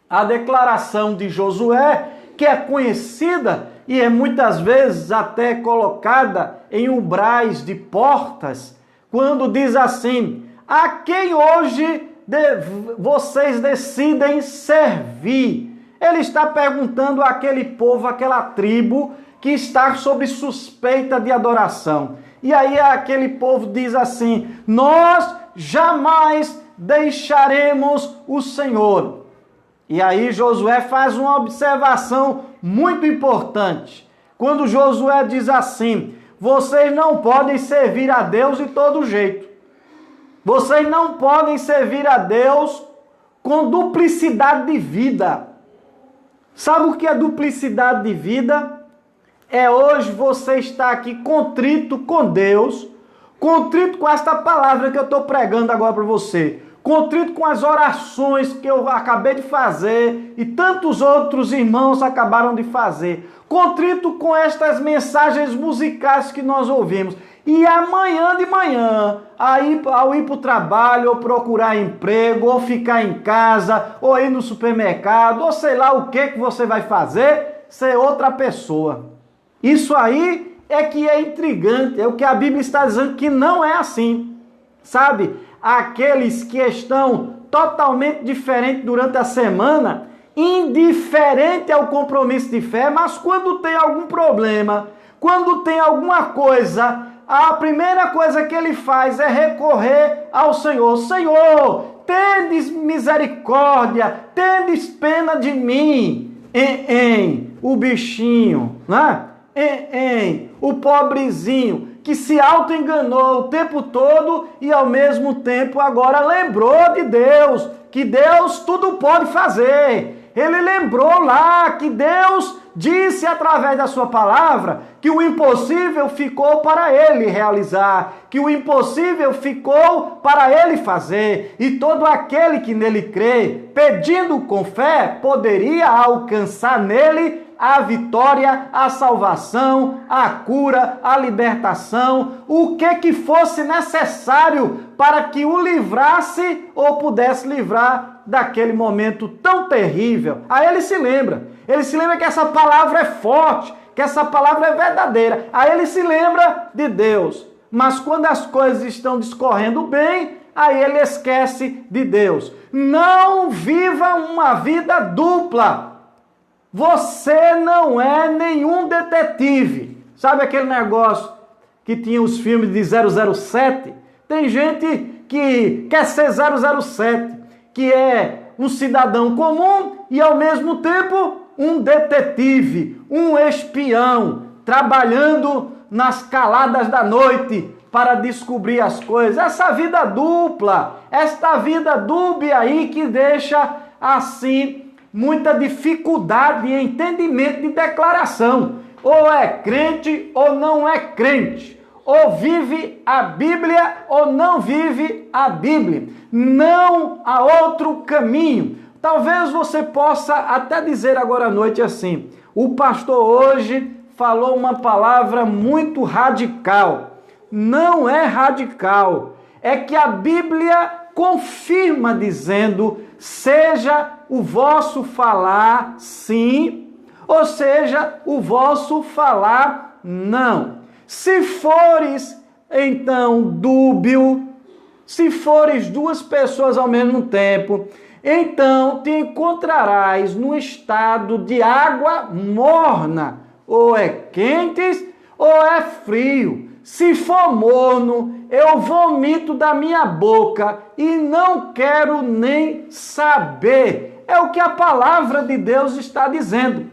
a declaração de Josué, que é conhecida e é muitas vezes até colocada em umbrais de portas, quando diz assim: a quem hoje vocês decidem servir? Ele está perguntando àquele povo, àquela tribo que está sob suspeita de adoração. E aí aquele povo diz assim: nós jamais deixaremos o Senhor. E aí Josué faz uma observação muito importante. Quando Josué diz assim: vocês não podem servir a Deus de todo jeito. Vocês não podem servir a Deus com duplicidade de vida. Sabe o que é duplicidade de vida? É hoje você estar aqui contrito com Deus, contrito com esta palavra que eu estou pregando agora para você, contrito com as orações que eu acabei de fazer e tantos outros irmãos acabaram de fazer, contrito com estas mensagens musicais que nós ouvimos. E amanhã de manhã, aí, ao ir para o trabalho, ou procurar emprego, ou ficar em casa, ou ir no supermercado, ou sei lá o que você vai fazer, ser outra pessoa. Isso aí é que é intrigante, é o que a Bíblia está dizendo que não é assim. sabe, aqueles que estão totalmente diferentes durante a semana, indiferente ao compromisso de fé, mas quando tem algum problema, quando tem alguma coisa, a primeira coisa que ele faz é recorrer ao Senhor. Senhor, tendes misericórdia, tendes pena de mim. O bichinho, né? O pobrezinho que se auto-enganou o tempo todo e ao mesmo tempo agora lembrou de Deus, que Deus tudo pode fazer. Ele lembrou lá que Deus disse através da sua palavra que o impossível ficou para ele realizar, que o impossível ficou para ele fazer, e todo aquele que nele crê, pedindo com fé, poderia alcançar nele a vitória, a salvação, a cura, a libertação, o que fosse necessário para que o livrasse ou pudesse livrar daquele momento tão terrível. Aí ele se lembra que essa palavra é forte, que essa palavra é verdadeira. Aí ele se lembra de Deus. Mas quando as coisas estão discorrendo bem, aí ele esquece de Deus. Não viva uma vida dupla. Você não é nenhum detetive. Sabe aquele negócio que tinha os filmes de 007? Tem gente que quer ser 007, que é um cidadão comum e ao mesmo tempo um detetive, um espião, trabalhando nas caladas da noite para descobrir as coisas. Essa vida dupla, esta vida dúbia aí que deixa assim muita dificuldade em entendimento de declaração. Ou é crente ou não é crente. Ou vive a Bíblia ou não vive a Bíblia. Não há outro caminho. Talvez você possa até dizer agora à noite assim: o pastor hoje falou uma palavra muito radical. Não é radical. É que a Bíblia confirma dizendo: seja o vosso falar sim, ou seja, o vosso falar não. Se fores, então, dúbio, se fores duas pessoas ao mesmo tempo, então te encontrarás no estado de água morna, ou é quente ou é frio. Se for morno, eu vomito da minha boca e não quero nem saber. É o que a palavra de Deus está dizendo.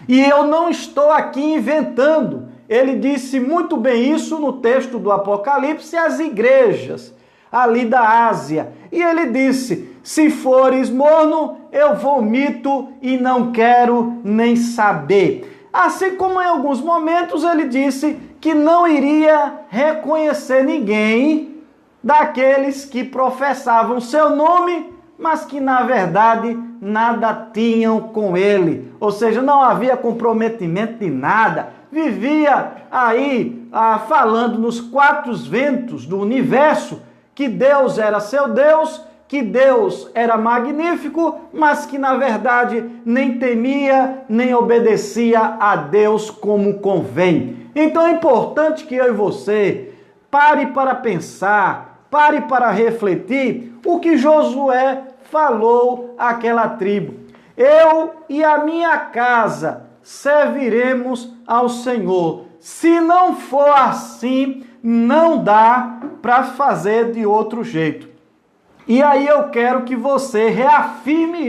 E eu não estou aqui inventando. Ele disse muito bem isso no texto do Apocalipse às igrejas ali da Ásia. E ele disse: se fores morno, eu vomito e não quero nem saber. Assim como em alguns momentos ele disse que não iria reconhecer ninguém daqueles que professavam seu nome, mas que na verdade nada tinham com ele. Ou seja, não havia comprometimento de nada. Vivia aí falando nos quatro ventos do universo que Deus era seu Deus, que Deus era magnífico, mas que na verdade nem temia, nem obedecia a Deus como convém. Então é importante que eu e você pare para pensar, pare para refletir o que Josué falou àquela tribo. Eu e a minha casa serviremos ao Senhor. Se não for assim, não dá para fazer de outro jeito. E aí eu quero que você reafirme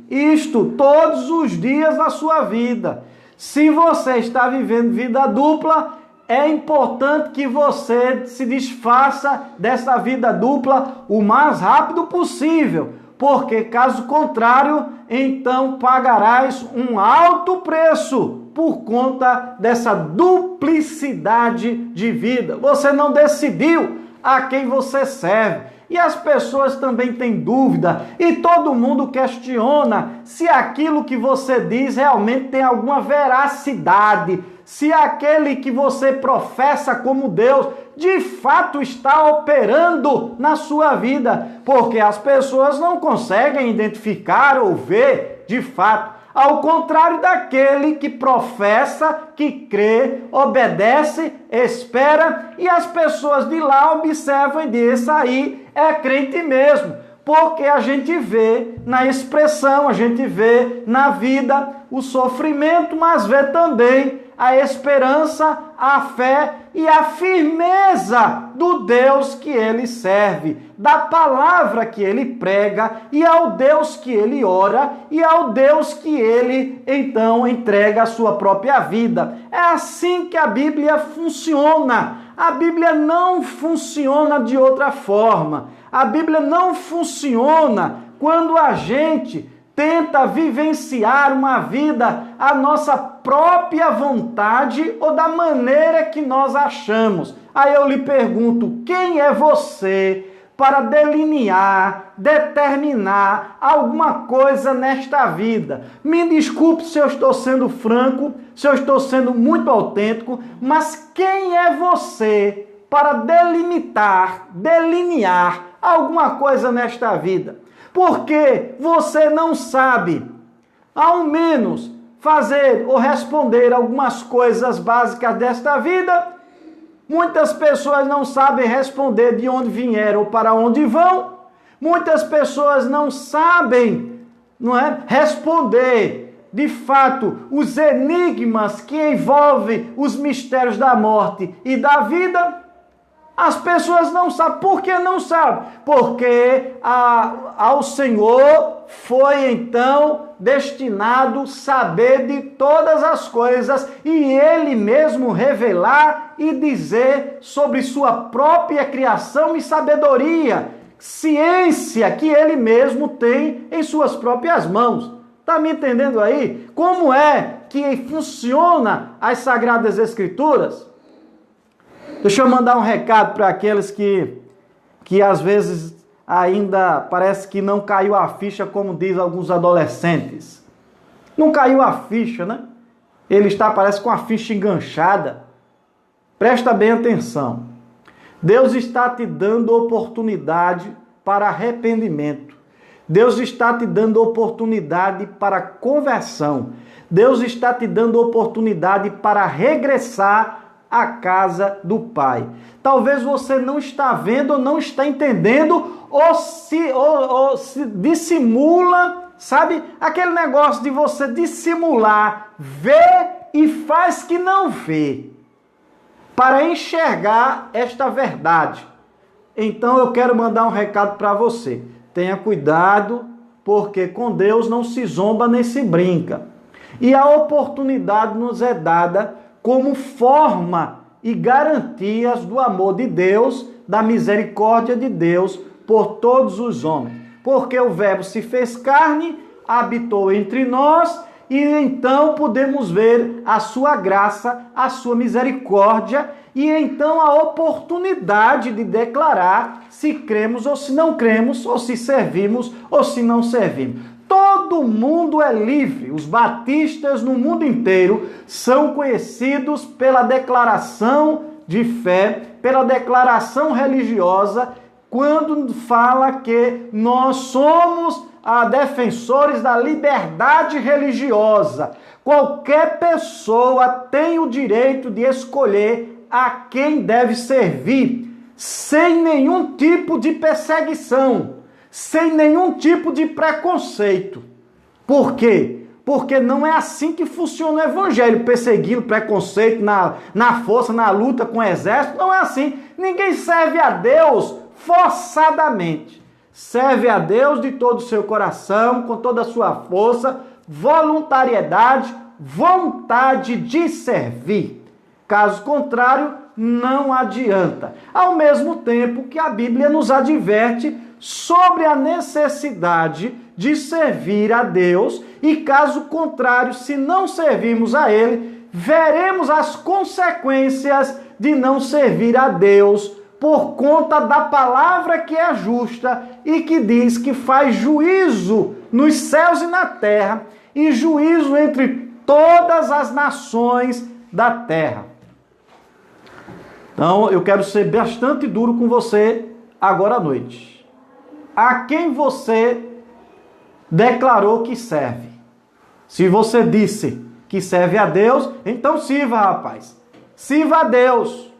isto todos os dias da sua vida. Se você está vivendo vida dupla, é importante que você se desfaça dessa vida dupla o mais rápido possível, porque caso contrário, então pagarás um alto preço por conta dessa duplicidade de vida. Você não decidiu a quem você serve. E as pessoas também têm dúvida e todo mundo questiona se aquilo que você diz realmente tem alguma veracidade, se aquele que você professa como Deus de fato está operando na sua vida, porque as pessoas não conseguem identificar ou ver de fato. Ao contrário daquele que professa, que crê, obedece, espera, e as pessoas de lá observam e dizem, esse aí é crente mesmo. Porque a gente vê na expressão, a gente vê na vida o sofrimento, mas vê também a esperança, a fé e a firmeza do Deus que ele serve, da palavra que ele prega e ao Deus que ele ora e ao Deus que ele então entrega a sua própria vida. É assim que a Bíblia funciona. A Bíblia não funciona de outra forma. A Bíblia não funciona quando a gente tenta vivenciar uma vida à nossa própria vontade ou da maneira que nós achamos. Aí eu lhe pergunto, quem é você para delinear, determinar alguma coisa nesta vida? Me desculpe se eu estou sendo franco, se eu estou sendo muito autêntico, mas quem é você para delinear alguma coisa nesta vida? Porque você não sabe, ao menos, fazer ou responder algumas coisas básicas desta vida. Muitas pessoas não sabem responder de onde vieram ou para onde vão. Muitas pessoas não sabem, responder, de fato, os enigmas que envolvem os mistérios da morte e da vida. As pessoas não sabem. Por que não sabem? Porque ao Senhor foi então destinado saber de todas as coisas e Ele mesmo revelar e dizer sobre sua própria criação e sabedoria, ciência que Ele mesmo tem em suas próprias mãos. Está me entendendo aí? Como é que funciona as Sagradas Escrituras? Deixa eu mandar um recado para aqueles que às vezes ainda parece que não caiu a ficha, como diz alguns adolescentes. Não caiu a ficha, né? Ele parece com a ficha enganchada. Presta bem atenção. Deus está te dando oportunidade para arrependimento. Deus está te dando oportunidade para conversão. Deus está te dando oportunidade para regressar a casa do Pai. Talvez você não está vendo ou não está entendendo ou se dissimula, sabe? Aquele negócio de você dissimular, ver e faz que não vê, para enxergar esta verdade. Então eu quero mandar um recado para você. Tenha cuidado, porque com Deus não se zomba nem se brinca. E a oportunidade nos é dada como forma e garantias do amor de Deus, da misericórdia de Deus por todos os homens. Porque o Verbo se fez carne, habitou entre nós, e então podemos ver a sua graça, a sua misericórdia, e então a oportunidade de declarar se cremos ou se não cremos, ou se servimos ou se não servimos. Todo mundo é livre. Os batistas no mundo inteiro são conhecidos pela declaração de fé, pela declaração religiosa, quando fala que nós somos defensores da liberdade religiosa. Qualquer pessoa tem o direito de escolher a quem deve servir, sem nenhum tipo de perseguição, sem nenhum tipo de preconceito. Por quê? Porque não é assim que funciona o evangelho, perseguindo, preconceito, na força, na luta com o exército. Não é assim. Ninguém serve a Deus forçadamente. Serve a Deus de todo o seu coração, com toda a sua força, voluntariedade, vontade de servir. Caso contrário, não adianta. Ao mesmo tempo que a Bíblia nos adverte sobre a necessidade de servir a Deus, e caso contrário, se não servirmos a Ele, veremos as consequências de não servir a Deus por conta da palavra que é justa e que diz que faz juízo nos céus e na terra, e juízo entre todas as nações da terra. Então, eu quero ser bastante duro com você agora à noite. A quem você declarou que serve? Se você disse que serve a Deus, então sirva, rapaz. Sirva a Deus.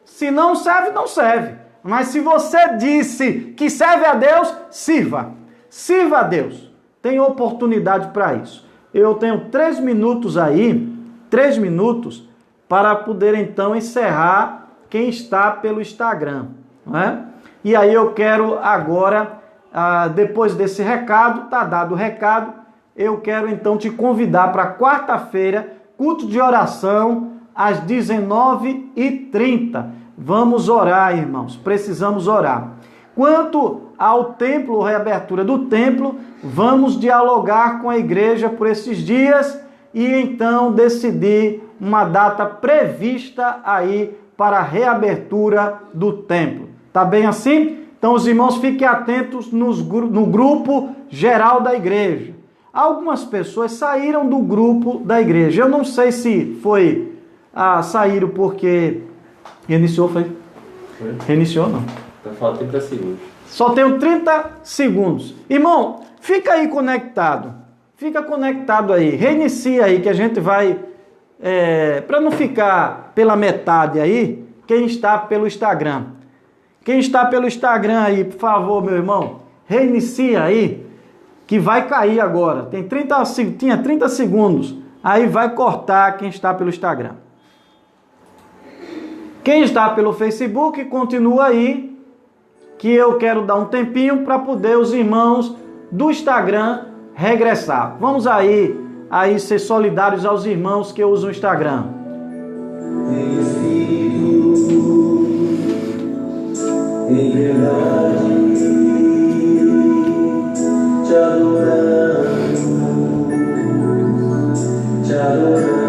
Se não serve, não serve. Mas se você disse que serve a Deus, sirva. Sirva a Deus. Tem oportunidade para isso. Eu tenho 3 minutos aí, 3 minutos, para poder então encerrar quem está pelo Instagram, não é? E aí eu quero agora, depois desse recado, tá dado o recado, eu quero então te convidar para quarta-feira, culto de oração, às 19h30. Vamos orar, irmãos, precisamos orar. Quanto ao templo, reabertura do templo, vamos dialogar com a igreja por esses dias e então decidir uma data prevista aí para a reabertura do templo. Tá bem assim? Então os irmãos fiquem atentos no grupo geral da igreja. Algumas pessoas saíram do grupo da igreja. Eu não sei se foi saíram porque reiniciou, foi? Reiniciou, não. Então falta 30 segundos. Só tenho 30 segundos. Irmão, fica aí conectado. Fica conectado aí. Reinicia aí que a gente vai... para não ficar pela metade aí, quem está pelo Instagram. Quem está pelo Instagram aí, por favor, meu irmão, reinicia aí, que vai cair agora. Tinha 30 segundos. Aí vai cortar quem está pelo Instagram. Quem está pelo Facebook, continua aí, que eu quero dar um tempinho para poder os irmãos do Instagram regressar. Vamos aí ser solidários aos irmãos que usam o Instagram. Em verdade, te adoramos, te adoramos.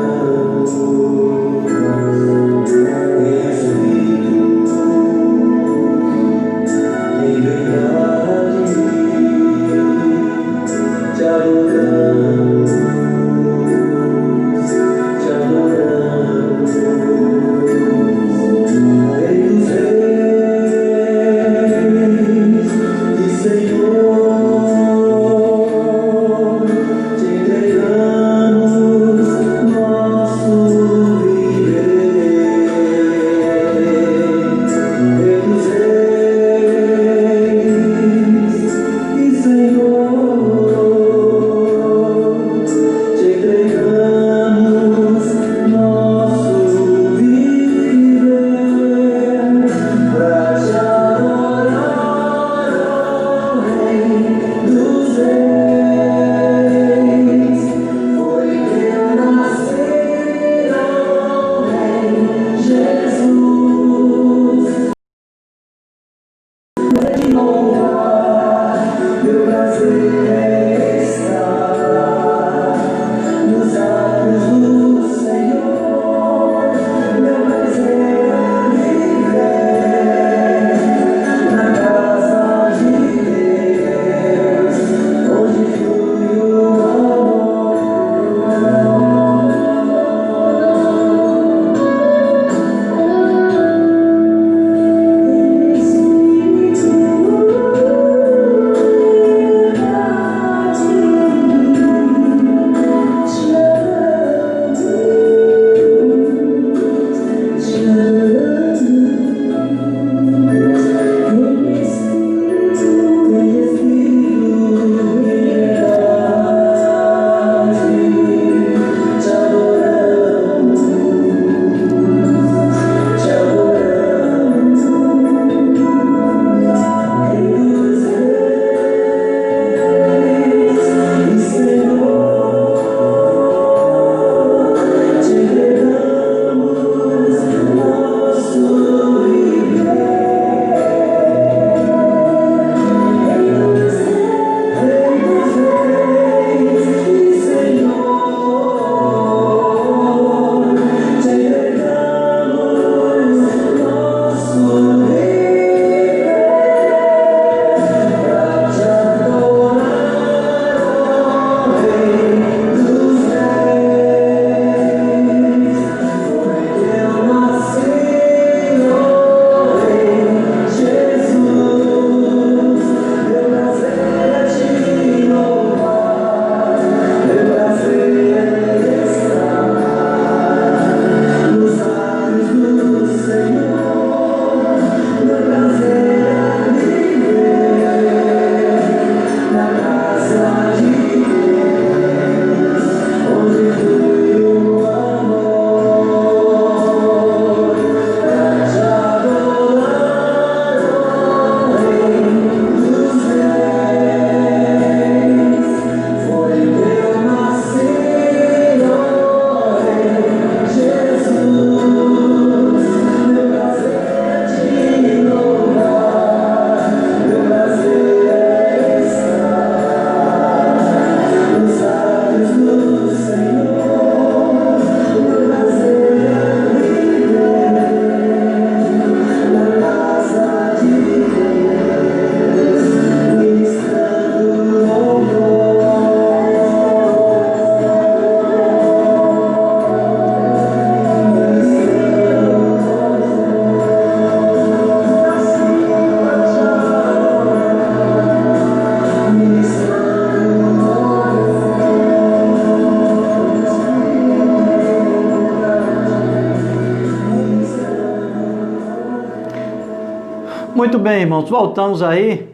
Muito bem, irmãos, voltamos aí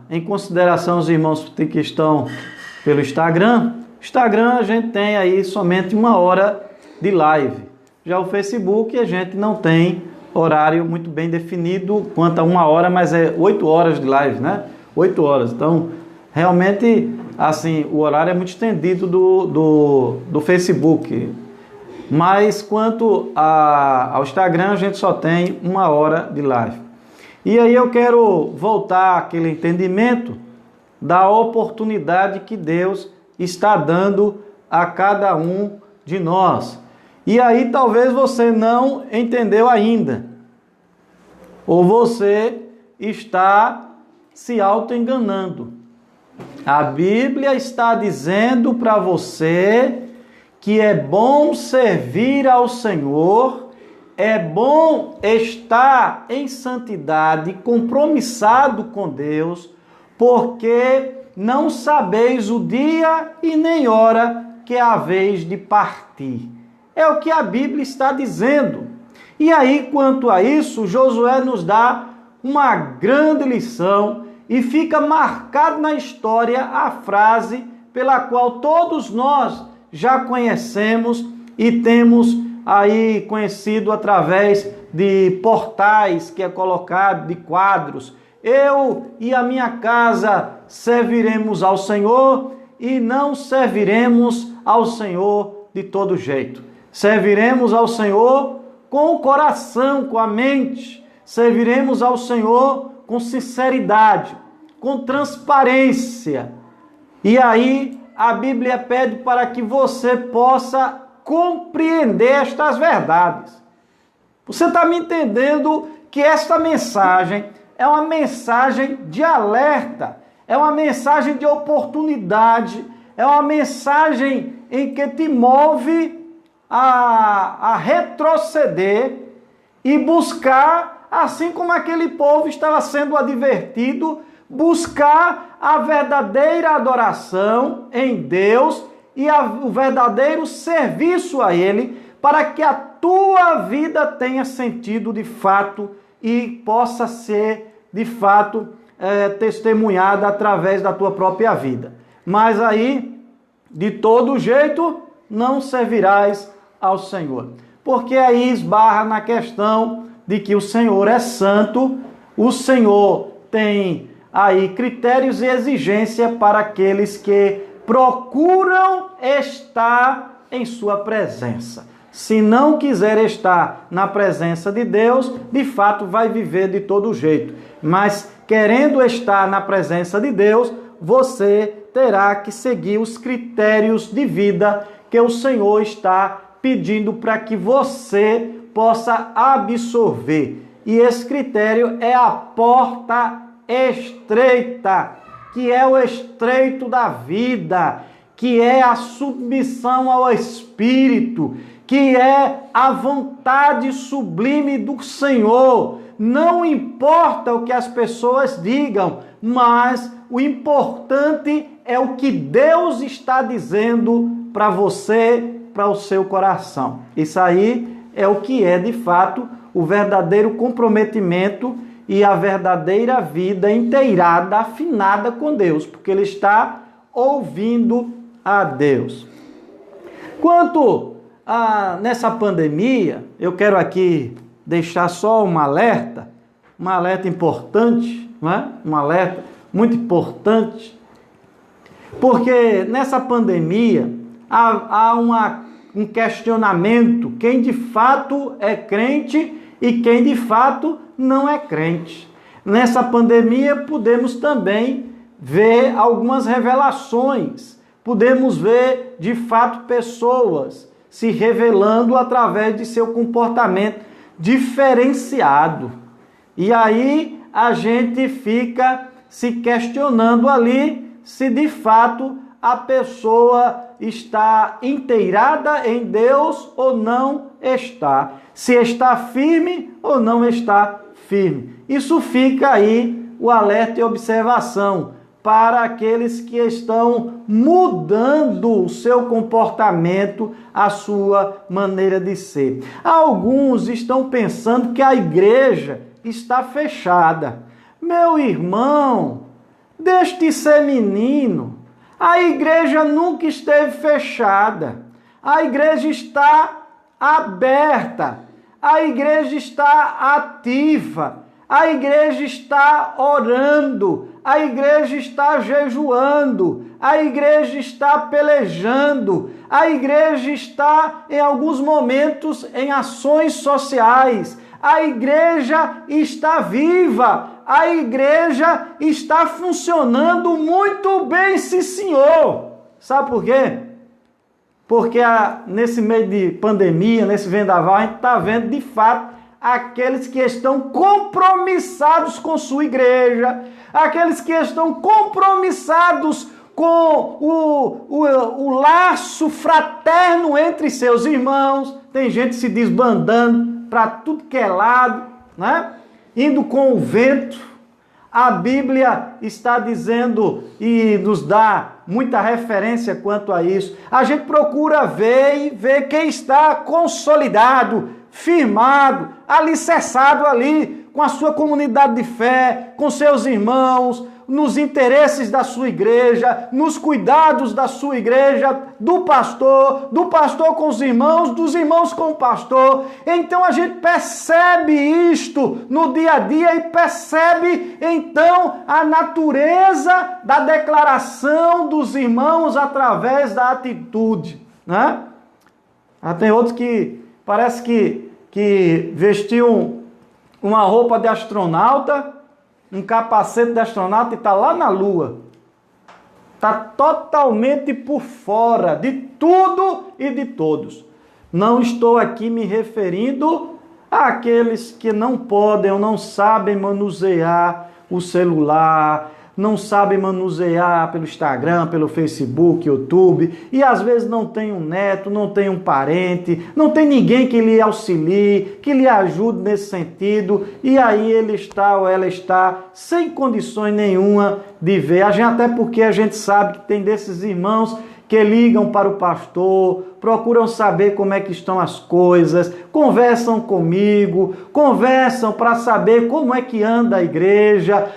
em consideração os irmãos que estão pelo Instagram. Instagram a gente tem aí somente 1 hora de live. Já o Facebook a gente não tem horário muito bem definido quanto a 1 hora, mas é 8 horas de live, né? 8 horas. Então, realmente, assim, o horário é muito estendido do Facebook. Mas quanto ao Instagram, a gente só tem 1 hora de live. E aí eu quero voltar àquele entendimento da oportunidade que Deus está dando a cada um de nós. E aí talvez você não entendeu ainda, ou você está se auto-enganando. A Bíblia está dizendo para você que é bom servir ao Senhor, é bom estar em santidade, compromissado com Deus, porque não sabeis o dia e nem hora que é a vez de partir. É o que a Bíblia está dizendo. E aí, quanto a isso, Josué nos dá uma grande lição e fica marcado na história a frase pela qual todos nós já conhecemos e temos aí conhecido através de portais que é colocado, de quadros. Eu e a minha casa serviremos ao Senhor e não serviremos ao Senhor de todo jeito. Serviremos ao Senhor com o coração, com a mente. Serviremos ao Senhor com sinceridade, com transparência. E aí a Bíblia pede para que você possa compreender estas verdades. Você está me entendendo que esta mensagem é uma mensagem de alerta, é uma mensagem de oportunidade, é uma mensagem em que te move a retroceder e buscar, assim como aquele povo estava sendo advertido, buscar a verdadeira adoração em Deus e o verdadeiro serviço a Ele, para que a tua vida tenha sentido de fato e possa ser de fato testemunhada através da tua própria vida. Mas aí, de todo jeito, não servirás ao Senhor. Porque aí esbarra na questão de que o Senhor é santo, o Senhor tem aí critérios e exigência para aqueles que procuram estar em sua presença. Se não quiser estar na presença de Deus, de fato vai viver de todo jeito. Mas querendo estar na presença de Deus, você terá que seguir os critérios de vida que o Senhor está pedindo para que você possa absorver. E esse critério é a porta estreita, que é o estreito da vida, que é a submissão ao Espírito, que é a vontade sublime do Senhor. Não importa o que as pessoas digam, mas o importante é o que Deus está dizendo para você, para o seu coração. Isso aí é o que é, de fato, o verdadeiro comprometimento e a verdadeira vida inteirada, afinada com Deus, porque ele está ouvindo a Deus. Quanto nessa pandemia, eu quero aqui deixar só um alerta importante, não é? Um alerta muito importante, porque nessa pandemia há um questionamento, quem de fato é crente e quem de fato não é crente. Nessa pandemia podemos também ver algumas revelações, podemos ver de fato pessoas se revelando através de seu comportamento diferenciado. E aí a gente fica se questionando ali se de fato a pessoa está inteirada em Deus ou não está. Se está firme ou não está firme. Isso fica aí o alerta e observação para aqueles que estão mudando o seu comportamento, a sua maneira de ser. Alguns estão pensando que a igreja está fechada. Meu irmão, deixe de ser menino. A igreja nunca esteve fechada. A igreja está aberta. A igreja está ativa. A igreja está orando. A igreja está jejuando. A igreja está pelejando. A igreja está, em alguns momentos, em ações sociais. A igreja está viva. A igreja está funcionando muito bem, sim, senhor. Sabe por quê? Porque nesse meio de pandemia, nesse vendaval, a gente está vendo, de fato, aqueles que estão compromissados com sua igreja, aqueles que estão compromissados com o laço fraterno entre seus irmãos. Tem gente se desbandando para tudo que é lado, né? Indo com o vento. A Bíblia está dizendo e nos dá muita referência quanto a isso. A gente procura ver quem está consolidado, firmado, alicerçado ali, com a sua comunidade de fé, com seus irmãos, nos interesses da sua igreja, nos cuidados da sua igreja, do pastor com os irmãos, dos irmãos com o pastor. Então a gente percebe isto no dia a dia e percebe então a natureza da declaração dos irmãos através da atitude, né? Tem outros que parece que vestiam uma roupa de astronauta, um capacete de astronauta e está lá na Lua. Está totalmente por fora de tudo e de todos. Não estou aqui me referindo àqueles que não podem ou não sabem manusear o celular, não sabem manusear pelo Instagram, pelo Facebook, YouTube, e às vezes não tem um neto, não tem um parente, não tem ninguém que lhe auxilie, que lhe ajude nesse sentido, e aí ele está ou ela está sem condições nenhuma de ver. Até porque a gente sabe que tem desses irmãos que ligam para o pastor, procuram saber como é que estão as coisas, conversam comigo, conversam para saber como é que anda a igreja,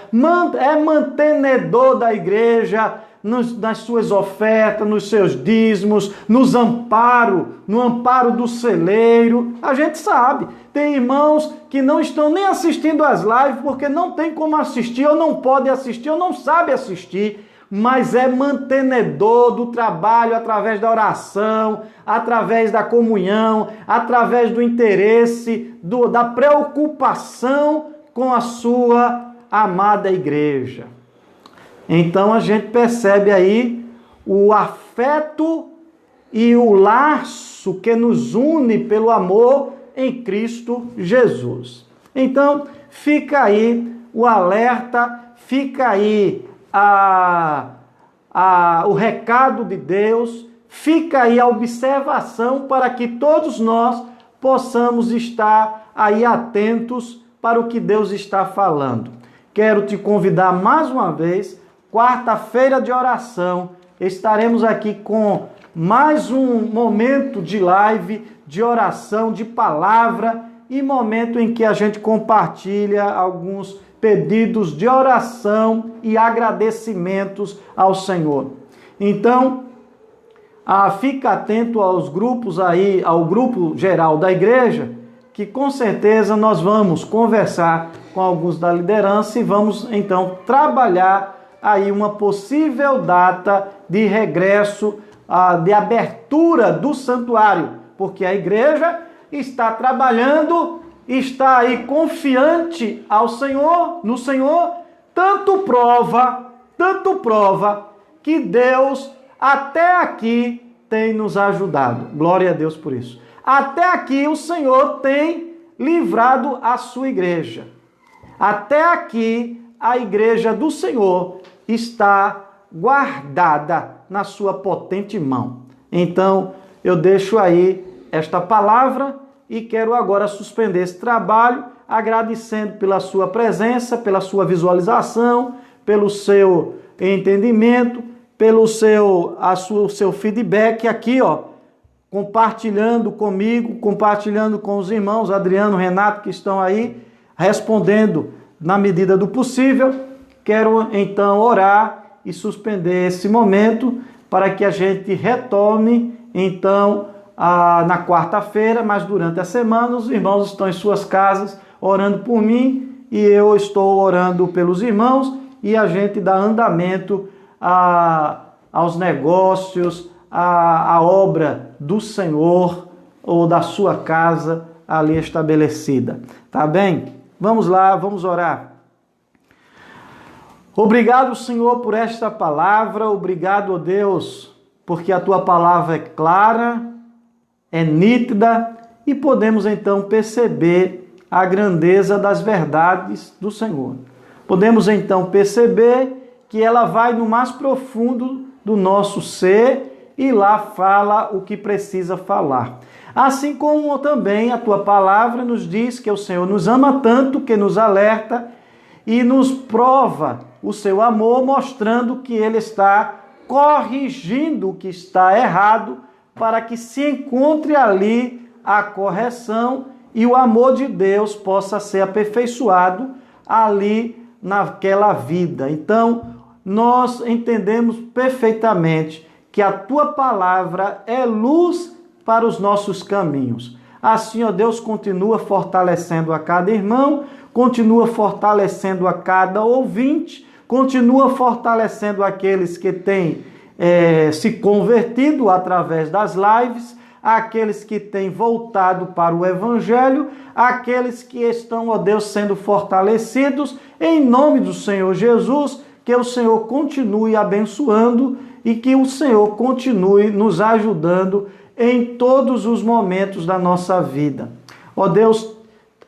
é mantenedor da igreja nas suas ofertas, nos seus dízimos, no amparo do celeiro. A gente sabe, tem irmãos que não estão nem assistindo às lives porque não tem como assistir, ou não pode assistir, ou não sabe assistir, mas é mantenedor do trabalho através da oração, através da comunhão, através do interesse, da preocupação com a sua amada igreja. Então a gente percebe aí o afeto e o laço que nos une pelo amor em Cristo Jesus. Então fica aí o alerta, fica aí o recado de Deus, fica aí a observação para que todos nós possamos estar aí atentos para o que Deus está falando. Quero te convidar mais uma vez, quarta-feira de oração, estaremos aqui com mais um momento de live, de oração, de palavra e momento em que a gente compartilha alguns pedidos de oração e agradecimentos ao Senhor. Então, fica atento aos grupos aí, ao grupo geral da igreja, que com certeza nós vamos conversar com alguns da liderança e vamos então trabalhar aí uma possível data de regresso, de abertura do santuário, porque a igreja está trabalhando, está aí confiante no Senhor, tanto prova que Deus até aqui tem nos ajudado. Glória a Deus por isso. Até aqui o Senhor tem livrado a sua igreja. Até aqui a igreja do Senhor está guardada na sua potente mão. Então, eu deixo aí esta palavra e quero agora suspender esse trabalho, agradecendo pela sua presença, pela sua visualização, pelo seu entendimento, pelo seu feedback aqui, compartilhando comigo, compartilhando com os irmãos, Adriano, Renato, que estão aí, Respondendo na medida do possível, quero então orar e suspender esse momento para que a gente retome então na quarta-feira, mas durante a semana os irmãos estão em suas casas orando por mim e eu estou orando pelos irmãos e a gente dá andamento aos negócios, à obra do Senhor ou da sua casa ali estabelecida. Tá bem? Vamos lá, vamos orar. Obrigado, Senhor, por esta palavra. Obrigado, ó Deus, porque a tua palavra é clara, é nítida e podemos então perceber a grandeza das verdades do Senhor. Podemos então perceber que ela vai no mais profundo do nosso ser e lá fala o que precisa falar. Assim como também a tua palavra nos diz que o Senhor nos ama tanto que nos alerta e nos prova o seu amor, mostrando que ele está corrigindo o que está errado para que se encontre ali a correção e o amor de Deus possa ser aperfeiçoado ali naquela vida. Então, nós entendemos perfeitamente que a tua palavra é luz para os nossos caminhos. Assim, ó Deus, continua fortalecendo a cada irmão, continua fortalecendo a cada ouvinte, continua fortalecendo aqueles que têm se convertido através das lives, aqueles que têm voltado para o Evangelho, aqueles que estão, ó Deus, sendo fortalecidos, em nome do Senhor Jesus, que o Senhor continue abençoando e que o Senhor continue nos ajudando em todos os momentos da nossa vida. Ó Deus,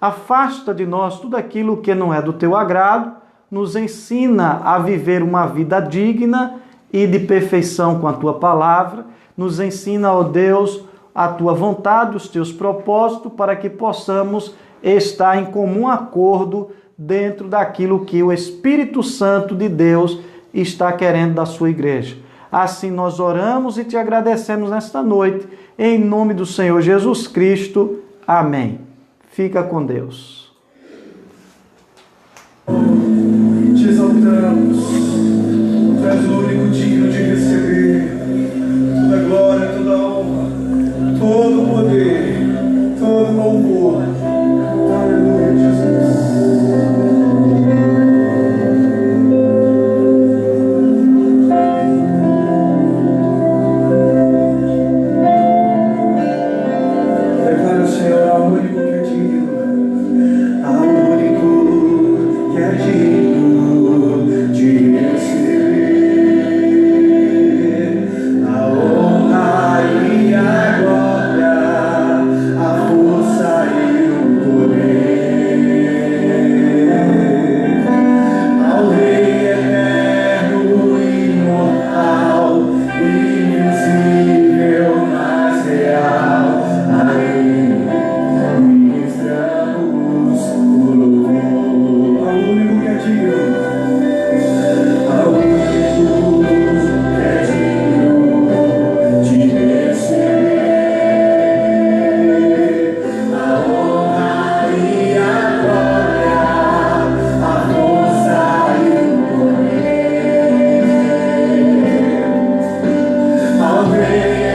afasta de nós tudo aquilo que não é do teu agrado, nos ensina a viver uma vida digna e de perfeição com a tua palavra, nos ensina, ó Deus, a tua vontade, os teus propósitos, para que possamos estar em comum acordo dentro daquilo que o Espírito Santo de Deus está querendo da sua igreja. Assim nós oramos e te agradecemos nesta noite, em nome do Senhor Jesus Cristo. Amém. Fica com Deus. Te exaltamos, tu és o único digno de receber toda glória, toda honra, todo poder, todo louvor. Aleluia, Jesus. Amen.